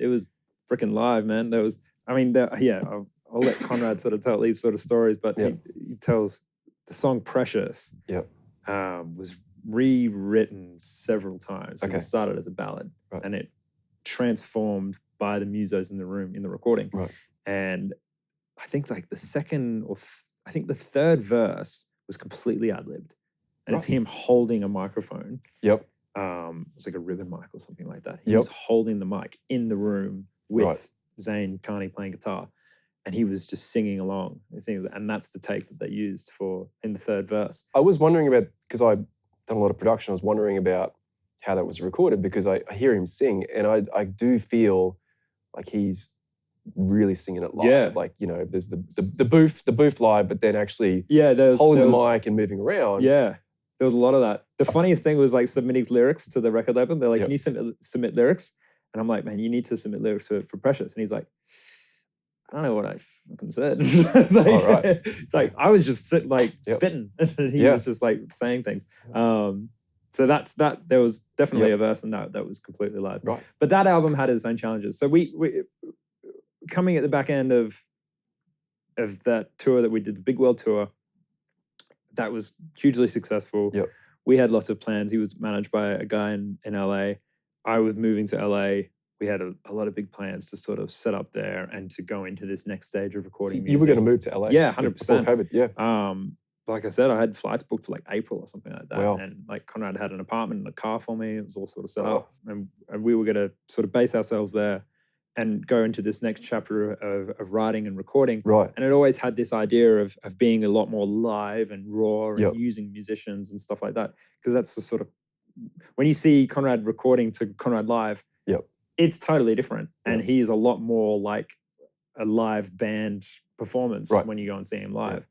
was freaking live, man. There was, I mean, I'll let Conrad sort of tell these sort of stories, but he tells the song "Precious." Was rewritten several times. Okay. It started as a ballad, Right. and it transformed by the musos in the room in the recording. Right. And I think like the second or I think the third verse was completely ad-libbed, and it's him holding a microphone. Yep. It's like a ribbon mic or something like that. He Yep. was holding the mic in the room with Zane Carney playing guitar, and he was just singing along. I think, and that's the take that they used in the third verse. I was wondering about, because I've done a lot of production, I was wondering about how that was recorded, because I hear him sing, and I do feel like he's really singing it live. Yeah. Like, you know, there's the booth live, but then actually there's holding the mic and moving around. Yeah, there was a lot of that. The funniest thing was like submitting lyrics to the record label. They're like, Yep. can you submit lyrics? And I'm like, man, you need to submit lyrics for Precious. And he's like, I don't know what I fucking said. It's like, it's like I was just spitting. And he was just like saying things. So that's that. There was definitely a verse in that was completely live. Right. But that album had its own challenges. So we coming at the back end of that tour that we did, the Big World Tour, that was hugely successful. Yep. We had lots of plans. He was managed by a guy in LA. I was moving to LA. We had a lot of big plans to sort of set up there and to go into this next stage of recording music. You were going to move to LA? Yeah, 100%. Before COVID, yeah. Like I said, I had flights booked for like April or something like that. Wow. And like Conrad had an apartment and a car for me. It was all sort of set up. And we were going to sort of base ourselves there and go into this next chapter of writing and recording. Right. And it always had this idea of being a lot more live and raw and using musicians and stuff like that. Because that's the sort of, when you see Conrad recording to Conrad live, it's totally different. And he is a lot more like a live band performance when you go and see him live.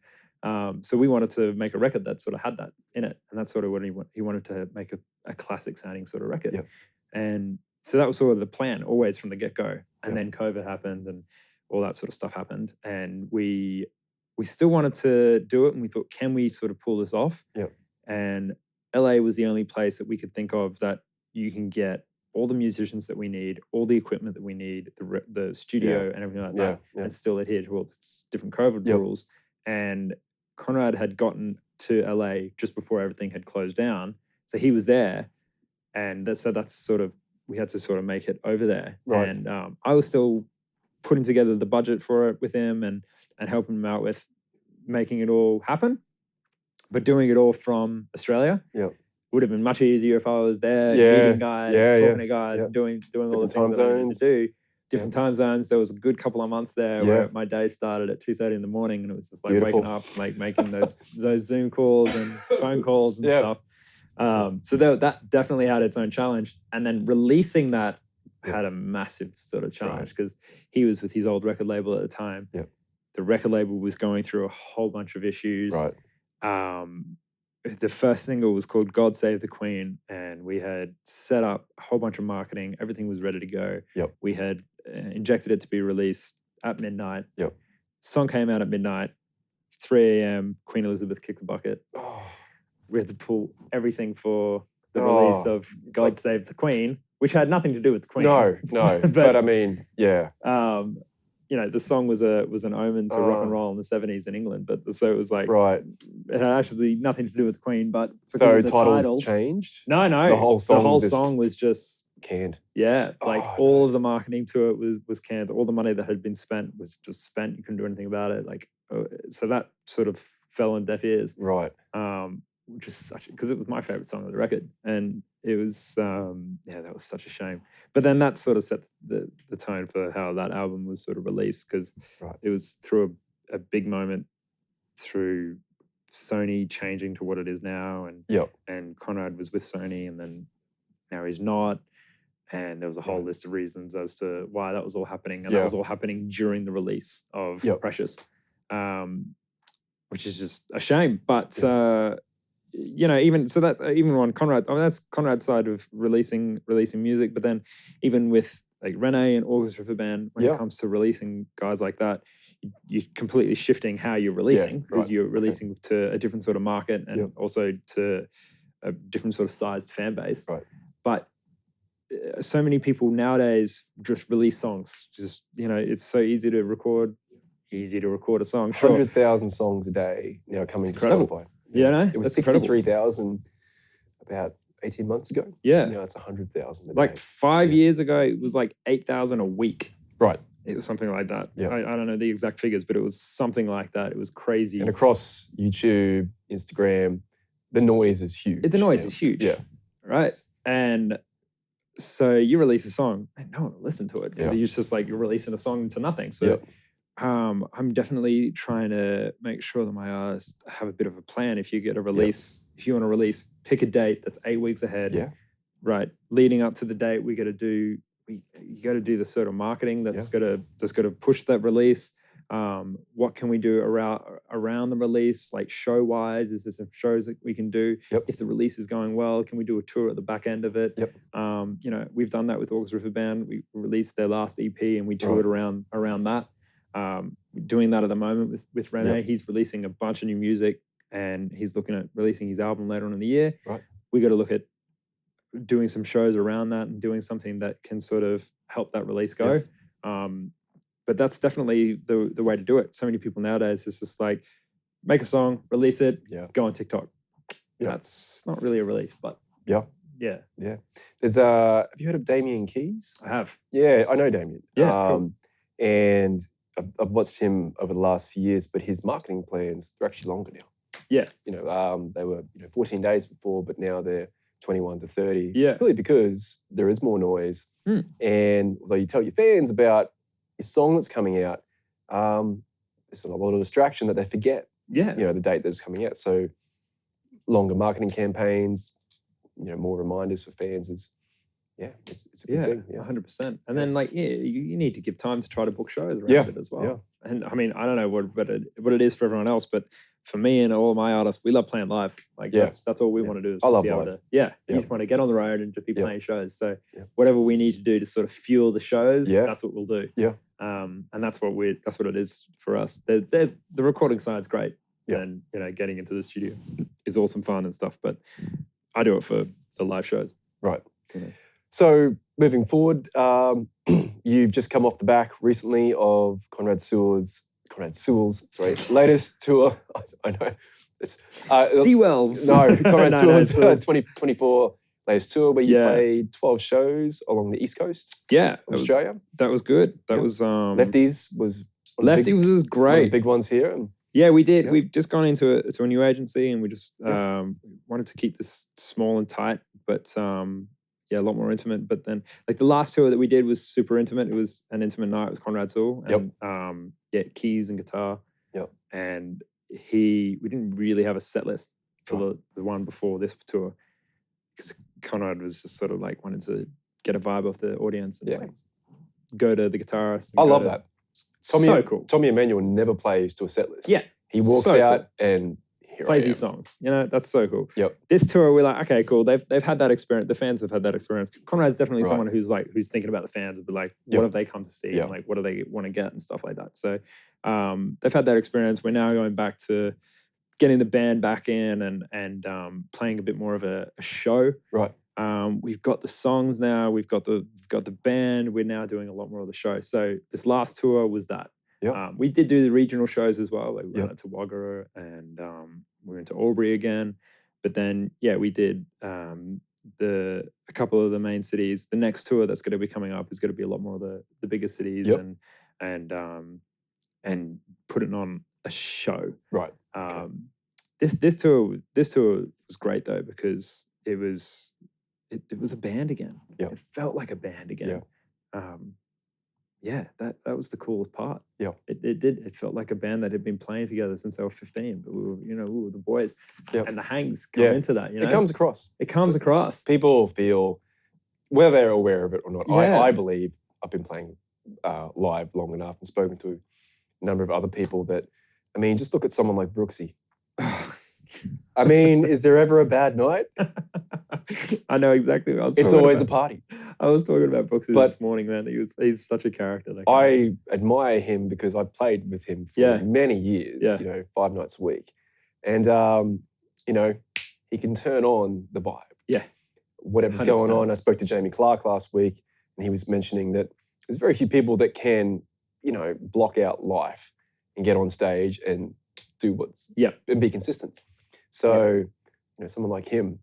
So we wanted to make a record that sort of had that in it. And that's sort of what he wanted to make a classic sounding sort of record. Yep. And so that was sort of the plan always from the get-go. And then COVID happened and all that sort of stuff happened. And we still wanted to do it. And we thought, can we sort of pull this off? Yep. And LA was the only place that we could think of that you can get all the musicians that we need, all the equipment that we need, the studio and everything like that, and still adhere to all the different COVID rules. And Conrad had gotten to LA just before everything had closed down. So he was there. And that's sort of, we had to sort of make it over there. Right. And I was still putting together the budget for it with him and helping him out with making it all happen. But doing it all from Australia would have been much easier if I was there, meeting guys, talking to guys, doing all the things that I needed to do. Different time zones. There was a good couple of months there where my day started at 2:30 in the morning, and it was just like waking up, like making those Zoom calls and phone calls and stuff. So that definitely had its own challenge. And then releasing that had a massive sort of challenge because he was with his old record label at the time. The record label was going through a whole bunch of issues. The first single was called God Save the Queen, and we had set up a whole bunch of marketing. Everything was ready to go. We had injected it to be released at midnight. Song came out at midnight. 3 a.m., Queen Elizabeth kicked the bucket. We had to pull everything for the release of God Save the Queen, which had nothing to do with the Queen. No. but I mean, you know, the song was an omen to rock and roll in the 70s in England, but so it was like it had actually nothing to do with the Queen, but so the title changed? No. The whole song was just canned. Yeah, like all of the marketing to it was canned. All the money that had been spent was just spent. You couldn't do anything about it. Like so that sort of fell on deaf ears. Right. Which is such because it was my favorite song of the record, and it was that was such a shame. But then that sort of set the tone for how that album was sort of released because it was through a big moment through Sony changing to what it is now, and Conrad was with Sony, and then now he's not, and there was a whole list of reasons as to why that was all happening, and that was all happening during the release of Precious, which is just a shame, but. You know, even on Conrad, I mean, that's Conrad's side of releasing music, but then even with like Rene and Orchestra for Band, when it comes to releasing guys like that, you're completely shifting how you're releasing because you're releasing to a different sort of market and also to a different sort of sized fan base. Right. But so many people nowadays just release songs. Just, you know, it's so easy to record a song. 100,000 songs a day now coming to Spotify. Yeah, no, it was 63,000 about 18 months ago. Yeah. Now it's 100,000 a Like day. 5 years ago, it was like 8,000 a week. Right. It was something like that. Yeah. I don't know the exact figures, but it was something like that. It was crazy. And across YouTube, Instagram, the noise is huge. The noise is huge. Yeah. Right. And so you release a song and no one will listen to it because it's just like you're releasing a song into nothing. So I'm definitely trying to make sure that my artists have a bit of a plan. If you get a release, if you want to release, pick a date that's 8 weeks ahead. Yeah. Right. Leading up to the date, you got to do the sort of marketing that's gonna push that release. What can we do around the release, like show wise? Is there some shows that we can do? If the release is going well, can we do a tour at the back end of it? We've done that with August River Band. We released their last EP and we toured around that. Doing that at the moment with Rene. He's releasing a bunch of new music and he's looking at releasing his album later on in the year. We got to look at doing some shows around that and doing something that can sort of help that release go. But that's definitely the way to do it. So many people nowadays, it's just like, make a song, release it, go on TikTok. That's not really a release, but yeah. There's have you heard of Damien Keys? I have. Yeah, I know Damien. Cool. And I've watched him over the last few years, but his marketing plans, they're actually longer now. Yeah. They were 14 days before, but now they're 21 to 30. Yeah. Really because there is more noise. And although you tell your fans about your song that's coming out, there's a lot of distraction that they forget. The date that's coming out. So longer marketing campaigns, more reminders for fans is it's a good thing. 100%. And then you need to give time to try to book shows around it as well. And I mean, I don't know what it is for everyone else, but for me and all my artists, we love playing live. Like that's all we want to do. Is I love be able live. You just want to get on the road and just be playing shows. So whatever we need to do to sort of fuel the shows, that's what we'll do. And that's what it is for us. There's the recording side's great. And getting into the studio is awesome fun and stuff. But I do it for the live shows. Right. So moving forward, you've just come off the back recently of Conrad Sewell's latest tour. I know. Sewell's. No, Conrad Sewell's 2024 latest tour where you played 12 shows along the East Coast of Australia. That was good. That was... Lefties was... Lefties was great. One of the big ones here. And, we did. We've just gone into a new agency and we just wanted to keep this small and tight, but... a lot more intimate. But then, like the last tour that we did was super intimate. It was an intimate night with Conrad Sewell and keys and guitar. And we didn't really have a set list for the one before this tour because Conrad was just sort of like wanted to get a vibe off the audience and go to the guitarist. I love that. Cool. Tommy Emmanuel never plays to a set list. He walks so out cool. and plays his songs. That's so cool. Yep. This tour, we're like, okay, cool. They've had that experience. The fans have had that experience. Conrad's definitely someone who's thinking about the fans and be like, what have they come to see? And like, what do they want to get and stuff like that. So they've had that experience. We're now going back to getting the band back in and playing a bit more of a show. Right. We've got the songs now. We've got the band. We're now doing a lot more of the show. So this last tour was that. We did do the regional shows as well. Like we went to Wagga and we went to Albury again. But then, we did a couple of the main cities. The next tour that's going to be coming up is going to be a lot more of the bigger cities and putting on a show. Right. This tour was great though because it was a band again. It felt like a band again. That was the coolest part. It did. It felt like a band that had been playing together since they were 15. But we were the boys. And the hangs come into that. It comes across. It comes across. People feel, whether they're aware of it or not. I believe I've been playing live long enough and spoken to a number of other people that, I mean, just look at someone like Brooksy. I mean, is there ever a bad night? I know exactly what I was It's always a party. I was talking about Brooksy this morning, man. He's such a character. I admire him because I played with him for many years, 5 nights a week. And, he can turn on the vibe. Whatever's 100%. Going on. I spoke to Jamie Clark last week and he was mentioning that there's very few people that can, block out life and get on stage and do and be consistent. So, someone like him,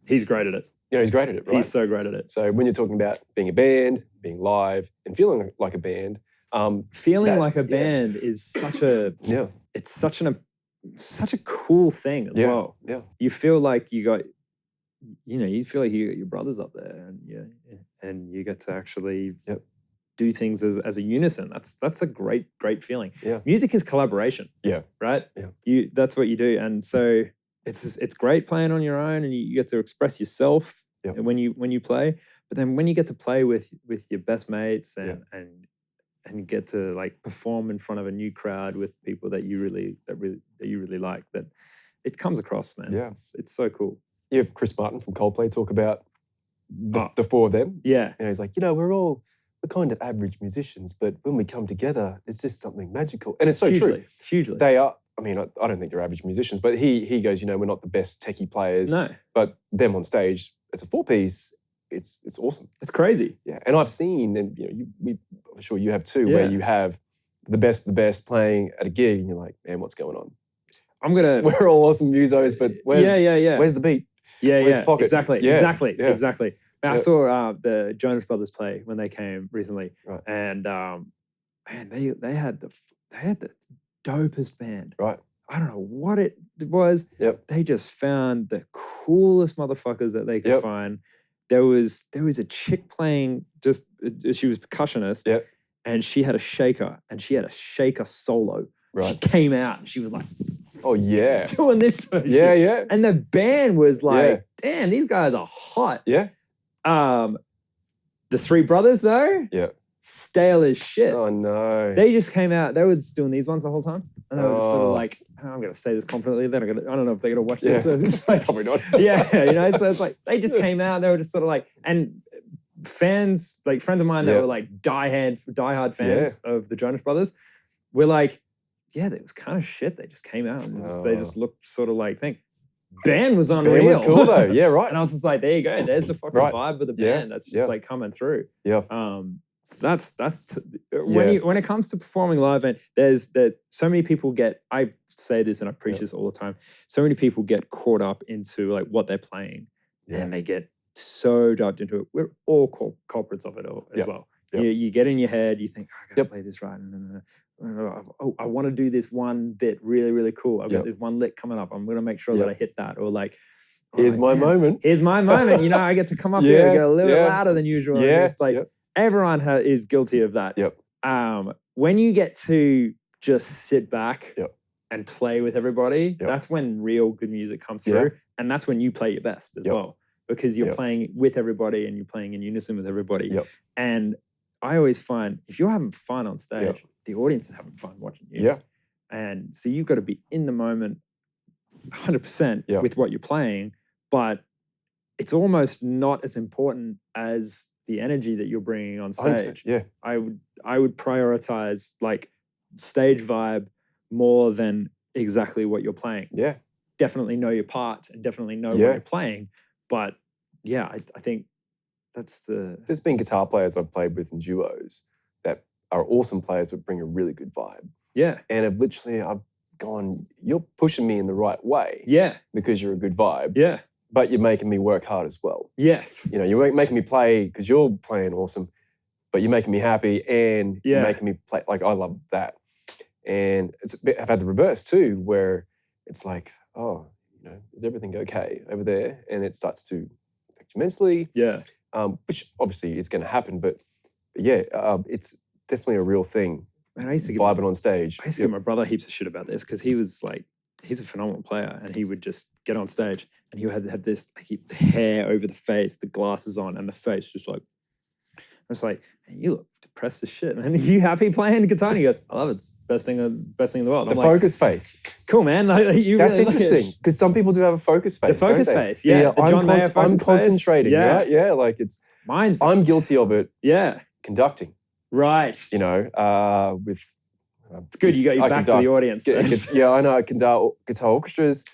He's great at it. He's great at it, right? He's so great at it. So when you're talking about being a band, being live, and feeling like a band, feeling like a band is such a it's such a cool thing as well. Yeah, you feel like you got you feel like you got your brothers up there, and you get to actually do things as a unison. That's a great feeling. Yeah, music is collaboration. Yeah, right. Yeah, that's what you do, and so it's great playing on your own, and you get to express yourself when you play. But then when you get to play with your best mates and get to like perform in front of a new crowd with people that you really like, that it comes across, man. Yeah, it's so cool. You have Chris Martin from Copley talk about the four of them. Yeah, and he's like, we're kind of average musicians, but when we come together, it's just something magical, and it's so true. Hugely, they are. I mean, I don't think they're average musicians, but he goes, we're not the best techie players. No. But them on stage as a four-piece, it's awesome. It's crazy. Yeah, and I've seen, and I'm sure you have too, where you have the best of the best playing at a gig, and you're like, man, what's going on? We're all awesome musos, but where's the beat? Where's the pocket? Exactly. I saw the Jonas Brothers play when they came recently, right. And man, they had the dopest band. Right. I don't know what it was. Yep. They just found the coolest motherfuckers that they could find. There was a chick playing, she was percussionist. Yep. And she had a shaker, and she had a shaker solo. Right. She came out and she was like, oh yeah, doing this sort of shit. Yeah. And the band was like, damn, these guys are hot. Yeah. The three brothers though, stale as shit. Oh no. They just came out. They were just doing these ones the whole time, and they were just sort of like, I'm going to say this confidently. I don't know if they're going to watch this. So it's like, probably not. So it's like they just came out. They were just sort of like, and fans, like friends of mine that were like diehard fans of the Jonas Brothers, were like, it was kind of shit. They just came out and they just looked sort of like, band was unreal. Band was cool though. Yeah, right. And I was just like, there you go. There's the fucking vibe of the band that's just like coming through. Yeah. So that's when it comes to performing live, and there's so many people I say this and I preach this all the time. So many people get caught up into like what they're playing, and they get so dived into it. We're all culprits of it as well. Yep. You get in your head, you think, I gotta play this right. Oh, I want to do this one bit really, really cool. I've got this one lick coming up. I'm gonna make sure that I hit that. Or like, here's my moment. Here's my moment. I get to come up here and get a little bit louder than usual. Yeah. It's like everyone is guilty of that. Yep. When you get to just sit back and play with everybody, that's when real good music comes through. And that's when you play your best as well. Because you're playing with everybody and you're playing in unison with everybody. And I always find if you're having fun on stage, the audience is having fun watching you. Yeah. And so you've got to be in the moment 100% with what you're playing, but it's almost not as important as the energy that you're bringing on stage. 100%, yeah. I would prioritize like stage vibe more than exactly what you're playing. Yeah. Definitely know your part and definitely know what you're playing. But I think that's There's been guitar players I've played with in duos that are awesome players but bring a really good vibe. Yeah. And I've gone, you're pushing me in the right way. Yeah. Because you're a good vibe. Yeah. But you're making me work hard as well. Yes. You're making me play because you're playing awesome, but you're making me happy and you're making me play. Like, I love that. And I've had the reverse too, where it's like, is everything okay over there? And it starts to affect you mentally. Yeah. Which obviously is going to happen, but it's definitely a real thing. Man, I used to vibing on stage. I used to give my brother heaps of shit about this because he was like, he's a phenomenal player, and he would just get on stage and he would have this the hair over the face, the glasses on, and the face just like, I was like, hey, you look depressed as shit, man. Are you happy playing guitar? And he goes, I love it. It's the best thing in the world. The focus face. Cool, man. That's really interesting because some people do have a focus face. The focus face, yeah. I'm concentrating, right? Yeah, like it's. I'm guilty of it. Yeah. Conducting. Right. With. It's good. You got your back to the audience. I know. I conduct guitar orchestras,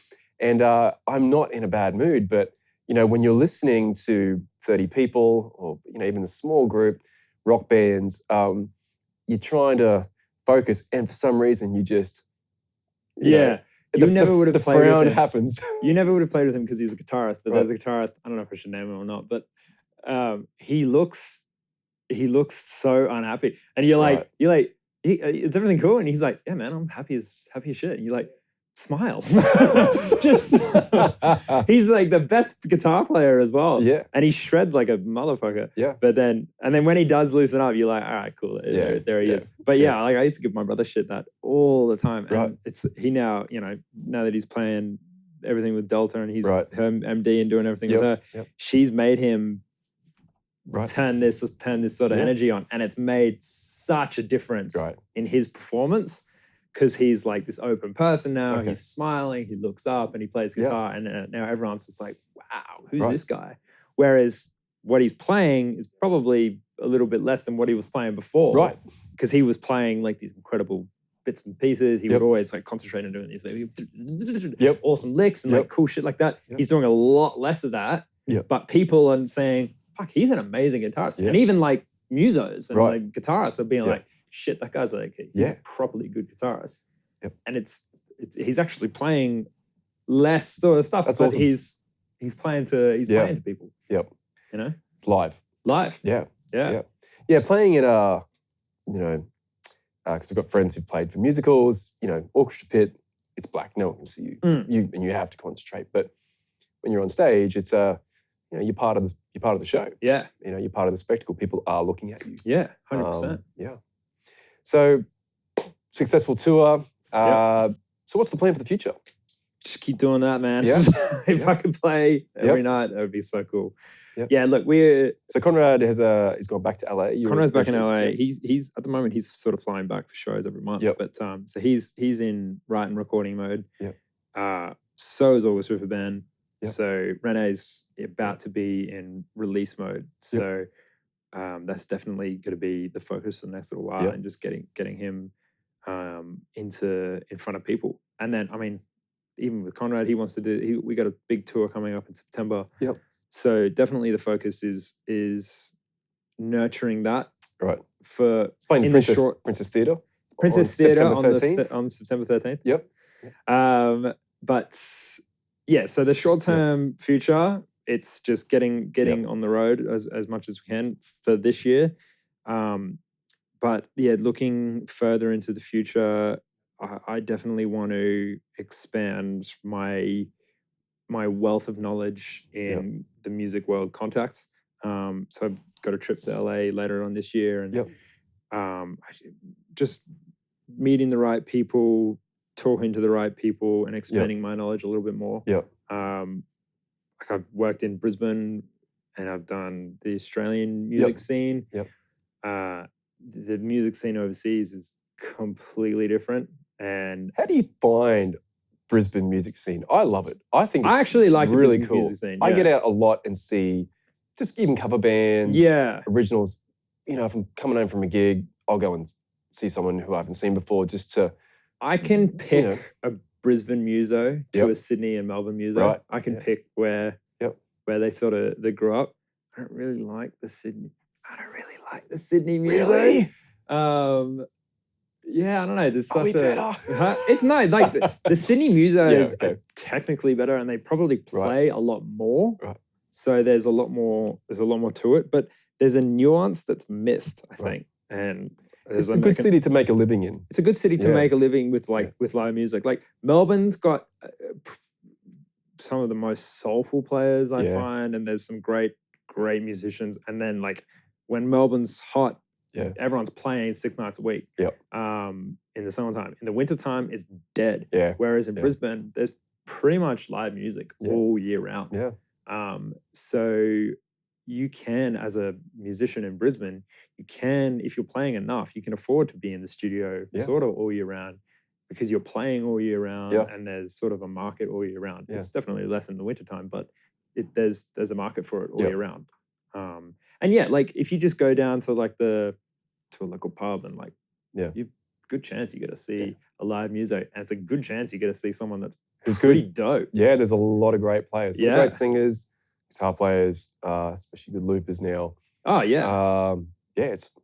and I'm not in a bad mood. But when you're listening to 30 people, or even a small group, rock bands, you're trying to focus, and for some reason you just, it's You never would have the played with frown him. happens. You never would have played with him because he's a guitarist, but Right. there's a guitarist, I don't know if I should name him or not, but he looks so unhappy. And you're like, is everything cool? And he's like, yeah, man, I'm happy as shit. And you're like, smile. Just he's like the best guitar player as well. Yeah. And he shreds like a motherfucker. Yeah. But then when he does loosen up, you're like, all right, cool. There he is. But yeah, like I used to give my brother shit that all the time. And he now, now that he's playing everything with Delta and he's her MD and doing everything with her, she's made him turn this sort of energy on. And it's made such a difference in his performance. Because he's like this open person now. He's smiling, he looks up and he plays guitar. And now everyone's just like, wow, who's this guy? Whereas what he's playing is probably a little bit less than what he was playing before. Right. Because he was playing like these incredible bits and pieces. He would always like concentrate on doing these like, awesome licks and like cool shit like that. He's doing a lot less of that. But people are saying, fuck, he's an amazing guitarist. And even like musos and like guitarists are being like, shit, that guy's like he's a properly good guitarist. And he's actually playing less sort of stuff, That's but awesome. he's playing to people. Yep. It's live. Yeah. Playing at because I've got friends who've played for musicals, orchestra pit, it's black, no one can see you. You have to concentrate. But when you're on stage, it's you're part of the show. Yeah. You're part of the spectacle. People are looking at you. Yeah, 100%. So successful tour. So what's the plan for the future? Just keep doing that, man. Yeah. If I could play every night, that would be so cool. Yep. Yeah, look, So Conrad he's gone back to LA. Conrad's back in LA. He's at the moment he's sort of flying back for shows every month. But so he's in write and recording mode. So is August River Band. So Rene's about to be in release mode. So that's definitely going to be the focus for the next little while, and just getting him in front of people. And then, I mean, even with Conrad, he wants to do. We got a big tour coming up in September. So definitely the focus is nurturing that. Right. For it's playing the Princess Theatre. Princess Theatre on September 13th. Yep. But yeah, so the short-term future, it's just getting on the road as much as we can for this year. But yeah, looking further into the future, I definitely want to expand my wealth of knowledge in the music world contacts. So I've got a trip to LA later on this year, and just meeting the right people, talking to the right people, and expanding my knowledge a little bit more. Like I've worked in Brisbane, and I've done the Australian music scene. The music scene overseas is completely different. And how do you find Brisbane music scene? I love it. I think it's I actually like really the cool. music scene. I get out a lot and see just even cover bands, originals. If I'm coming home from a gig, I'll go and see someone who I haven't seen before just to. I can pick a Brisbane muso to a Sydney and Melbourne muso. Right. I can pick where they grew up. I don't really like the Sydney muso. Really? Yeah, I don't know. There's such better? It's no like the Sydney musos are technically better, and they probably play a lot more. Right. So there's a lot more to it, but there's a nuance that's missed, I think. And it's a good city to make a living in. It's a good city to make a living with with live music. Like Melbourne's got some of the most soulful players I find, and there's some great musicians. And then like when Melbourne's hot, everyone's playing 6 nights a week. In the summertime. In the wintertime, it's dead. Whereas in Brisbane, there's pretty much live music all year round. So you can, as a musician in Brisbane, if you're playing enough, you can afford to be in the studio sort of all year round, because you're playing all year round and there's sort of a market all year round. It's definitely less in the wintertime, but there's a market for it all year round. And like if you just go down to to a local pub and you've good chance you get to see a live music, and it's a good chance you get to see someone who's pretty dope. Yeah, there's a lot of great players. Great singers, guitar players, especially with loopers now. Oh yeah. It's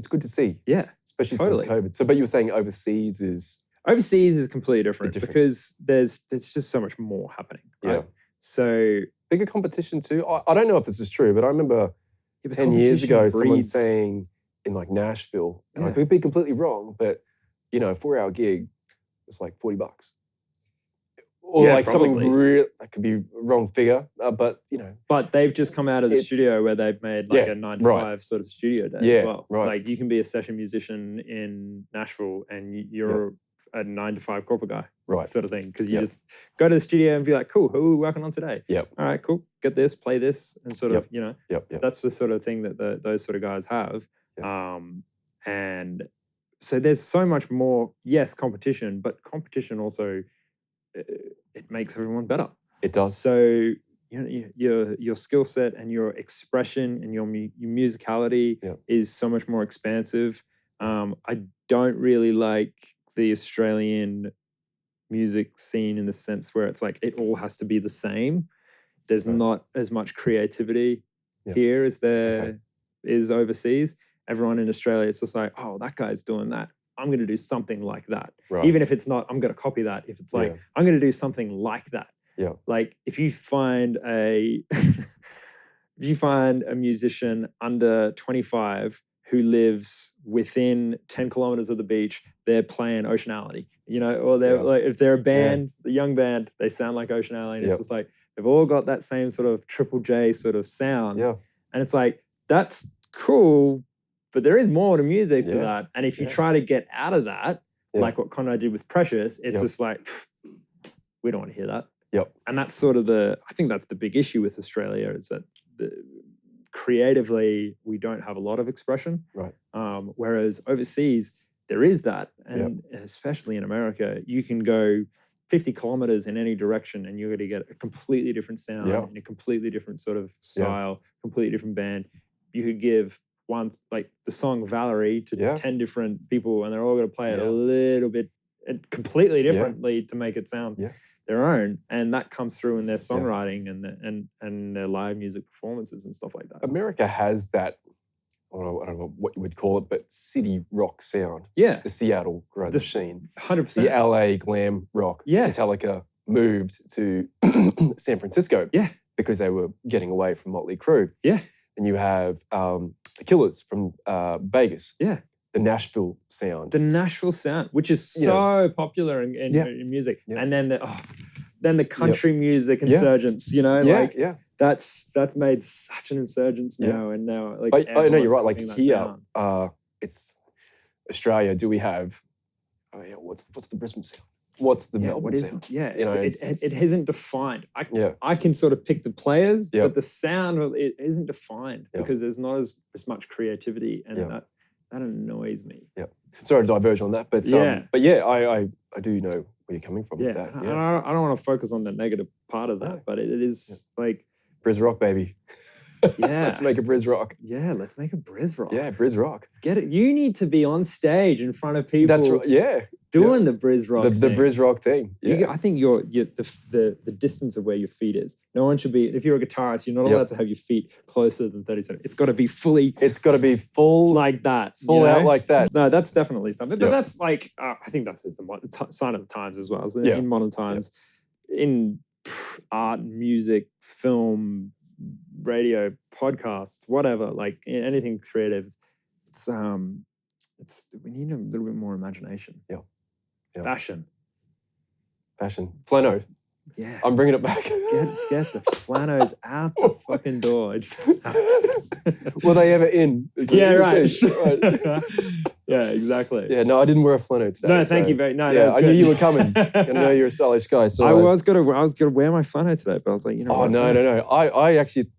good to see. Yeah. Especially since COVID. So but you were saying overseas Overseas is completely different, different. because there's just so much more happening. Right? Yeah. So bigger competition too. I don't know if this is true, but I remember the 10 years ago someone breeds- saying in like Nashville, and I Yeah. could be completely wrong, but you know, a 4-hour gig was like $40. Or Yeah, like probably. something real, that could be wrong figure, but you know. But they've just come out of the It's- studio where they've made like Yeah, a 9 to right. 5 sort of studio day Yeah, as well. right. Like you can be a session musician in Nashville and you're a 9 to 5 corporate guy, Right. sort of thing. Because you Yep. just go to the studio and be like, cool, who are we working on today? Yep. All right, cool. Get this, play this, and sort of, you know, Yep. that's the sort of thing that those sort of guys have. Yep. And so there's so much more, yes, competition, but competition also, it makes everyone better. It does. So you know, your skill set and your expression and your musicality is so much more expansive. I don't really like the Australian music scene in the sense where it's like it all has to be the same. There's not as much creativity here as there is overseas. Everyone in Australia, it's just like, oh, that guy's doing that. I'm going to do something like that. Right. Even if it's not, I'm going to copy that. If it's like, I'm going to do something like that. Yeah. Like if you find a musician under 25 who lives within 10 kilometers of the beach, they're playing Oceanality, you know, or they're like, if they're a band, a young band, they sound like Oceanality. And it's just like, they've all got that same sort of Triple J sort of sound. Yeah. And it's like, that's cool, but there is more to music to that. And if you try to get out of that, like what Conrad did with Precious, it's just like, we don't want to hear that. Yep. And that's sort of I think that's the big issue with Australia, is that creatively, we don't have a lot of expression. Right. Whereas overseas, there is that. And especially in America, you can go 50 kilometers in any direction and you're going to get a completely different sound and a completely different sort of style, completely different band. You could give like the song Valerie to 10 different people and they're all going to play it a little bit completely differently to make it sound their own. And that comes through in their songwriting and their live music performances and stuff like that. America has that, I don't know what you would call it, but city rock sound. Yeah. The Seattle grunge machine. 100%. The LA glam rock. Yeah. Metallica moved to San Francisco because they were getting away from Motley Crue. Yeah. And you have the Killers from Vegas. Yeah. The Nashville sound. The Nashville sound, which is so popular in music. Yeah. And then the country music insurgents, you know? Like, that's made such an insurgence now. And now, like, I know you're right. Like copying that here, sound. it's Australia. Do we have, what's the Brisbane sound? What's the Melbourne sound? You know, it isn't defined. I can sort of pick the players, Yeah. but the sound, it isn't defined because there's not as much creativity, and that annoys me. Yeah. Sorry to diverge on that, but I do know where you're coming from with that. Yeah. I don't want to focus on the negative part of that, but it is like Briz rock, baby. Yeah. Let's make a Briz rock. Yeah, let's make a Briz rock. Yeah, Briz rock. Get it? You need to be on stage in front of people. That's right. Yeah. Doing the Briz rock. The Briz rock thing. Yeah. I think the distance of where your feet is. No one should be. If you're a guitarist, you're not allowed to have your feet closer than 30 centimeters. It's got to be fully. It's got to be full like that. Full out like that. No, that's definitely something. But that's like I think that's just the sign of the times as well. So in modern times, in art, music, film, radio, podcasts, whatever, like anything creative, it's we need a little bit more imagination. Yeah. Fashion. Flano. Yeah. I'm bringing it back. Get the flanos out the fucking door. Were they ever in? Right. Yeah, exactly. Yeah, no, I didn't wear a flannel today. No, thank you very much. Yeah, I knew you were coming. I know you're a stylish guy. So I was gonna wear my flannel today, but I was like, you know. Oh no. I actually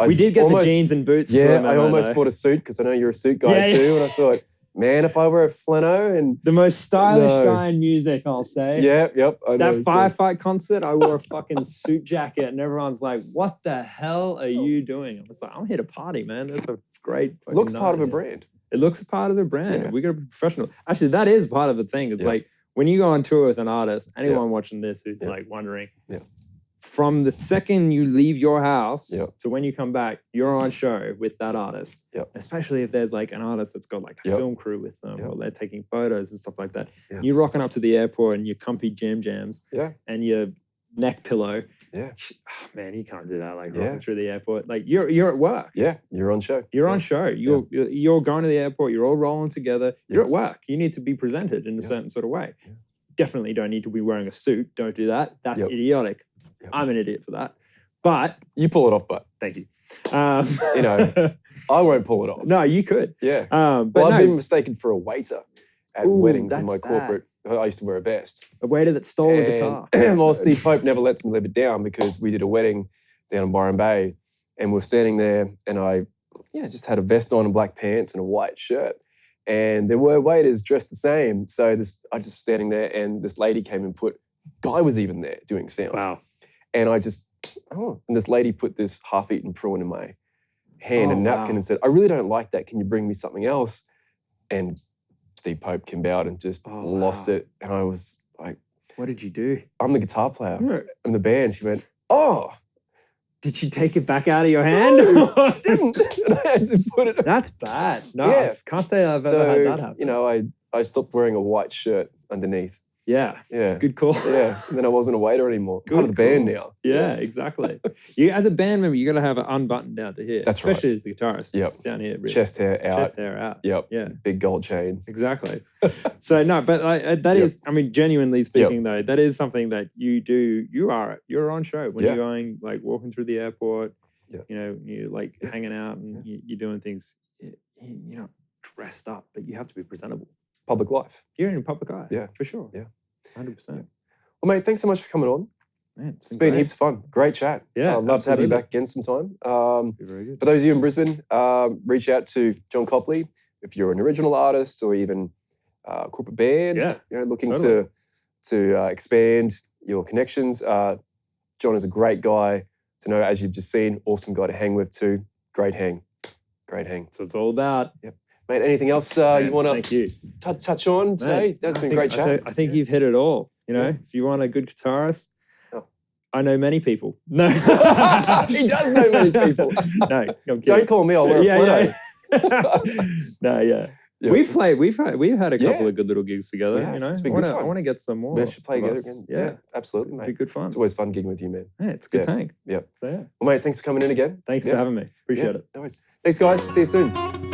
we did get the jeans and boots. Yeah, I almost bought a suit because I know you're a suit guy too, and I thought, man, if I wear a flannel and the most stylish guy in music, I'll say. Yeah, yep. I know, that Firefight concert, I wore a fucking suit jacket, and everyone's like, "What the hell are you doing?" I was like, "I'm here to party, man. That's a great fucking looks night, part of a brand. It looks a part of their brand. Yeah. We got to be professional. Actually, that is part of the thing. It's like when you go on tour with an artist, anyone watching this who's like wondering, from the second you leave your house Yep. to when you come back, you're on show with that artist. Yep. Especially if there's like an artist that's got like a Yep. film crew with them Yep. or they're taking photos and stuff like that. Yep. You're rocking up to the airport and your comfy jams Yeah. and your neck pillow. Yeah. Oh, man, you can't do that like Yeah. rocking through the airport. Like you're at work. Yeah. You're on show. You're Yeah. on show. You're going to the airport. You're all rolling together. You're at work. You need to be presented in a certain sort of way. Yeah. Definitely don't need to be wearing a suit. Don't do that. That's Yep. idiotic. Yep. I'm an idiot for that. But You pull it off, but thank you. You know, I won't pull it off. no, you could. Yeah. But Well, I've no, been mistaken for a waiter at Ooh, weddings in my that's corporate. I used to wear a vest. a waiter that stole a And- guitar. well, Steve Pope never lets me live it down because we did a wedding down in Byron Bay and we were standing there and I just had a vest on and black pants and a white shirt. And there were waiters dressed the same. So I just standing there and this lady came and Guy was even there doing sound. Wow. And and this lady put this half-eaten prawn in my hand and napkin and said, I really don't like that. Can you bring me something else? And Steve Pope came out and just lost it. And I was like, What did you do? I'm the guitar player No. in the band. She went, oh, Did she take it back out of your hand? no, she didn't. And I had to put it. That's bad. No, Yeah. I can't say I've ever had that happen. You know, I stopped wearing a white shirt underneath. Yeah. Yeah. Good call. Yeah. And then I wasn't a waiter anymore. Part of the Good band call. now. Yeah, exactly. You as a band member, you got to have it unbuttoned down to here. That's right. Especially as the guitarist. Yep. It's down here. Really. Chest hair out. Chest hair out. Yep. Yeah. Big gold chain. Exactly. So no, but that is, I mean, genuinely speaking though, that is something that you do. You're on show when Yeah. you're going like walking through the airport. Yeah. You know, you're like hanging out and you're doing things. You're not dressed up, but you have to be presentable. Public life. You're in a public eye. Yeah. For sure. Yeah. 100%. Well, mate, thanks so much for coming on. Man, It's been great. heaps of fun. Great chat. Yeah, I'd love to have you absolutely. back again sometime. Very good. For those of you in Brisbane, reach out to John Copley if you're an original artist or even a corporate band. Yeah, You know, looking totally. to expand your connections. John is a great guy to know, as you've just seen. Awesome guy to hang with too. Great hang. Great hang. So it's all about. Mate, anything else you Man, want Thank to you. touch on today? Man, That's I been think- great chat. I think you've hit it all. You know, Yeah. if you want a good guitarist, Oh. I know many people. No, He does know many people. No, I'm kidding. Don't call me. I'll wear a flannel. No, yeah. Yeah. We've had a couple Yeah. of good little gigs together. We have. You know, It's been I good wanna- fun. I want to get some more. We should play of together us. again. Yeah, Absolutely, it'd be mate. good fun. It's always fun gigging with you, man. Yeah, it's a good Yeah. thing. Yep. So yeah, Well, mate, thanks for coming in again. thanks Yeah. for having me. Appreciate Yeah, it. no worries. Thanks, guys. See you soon.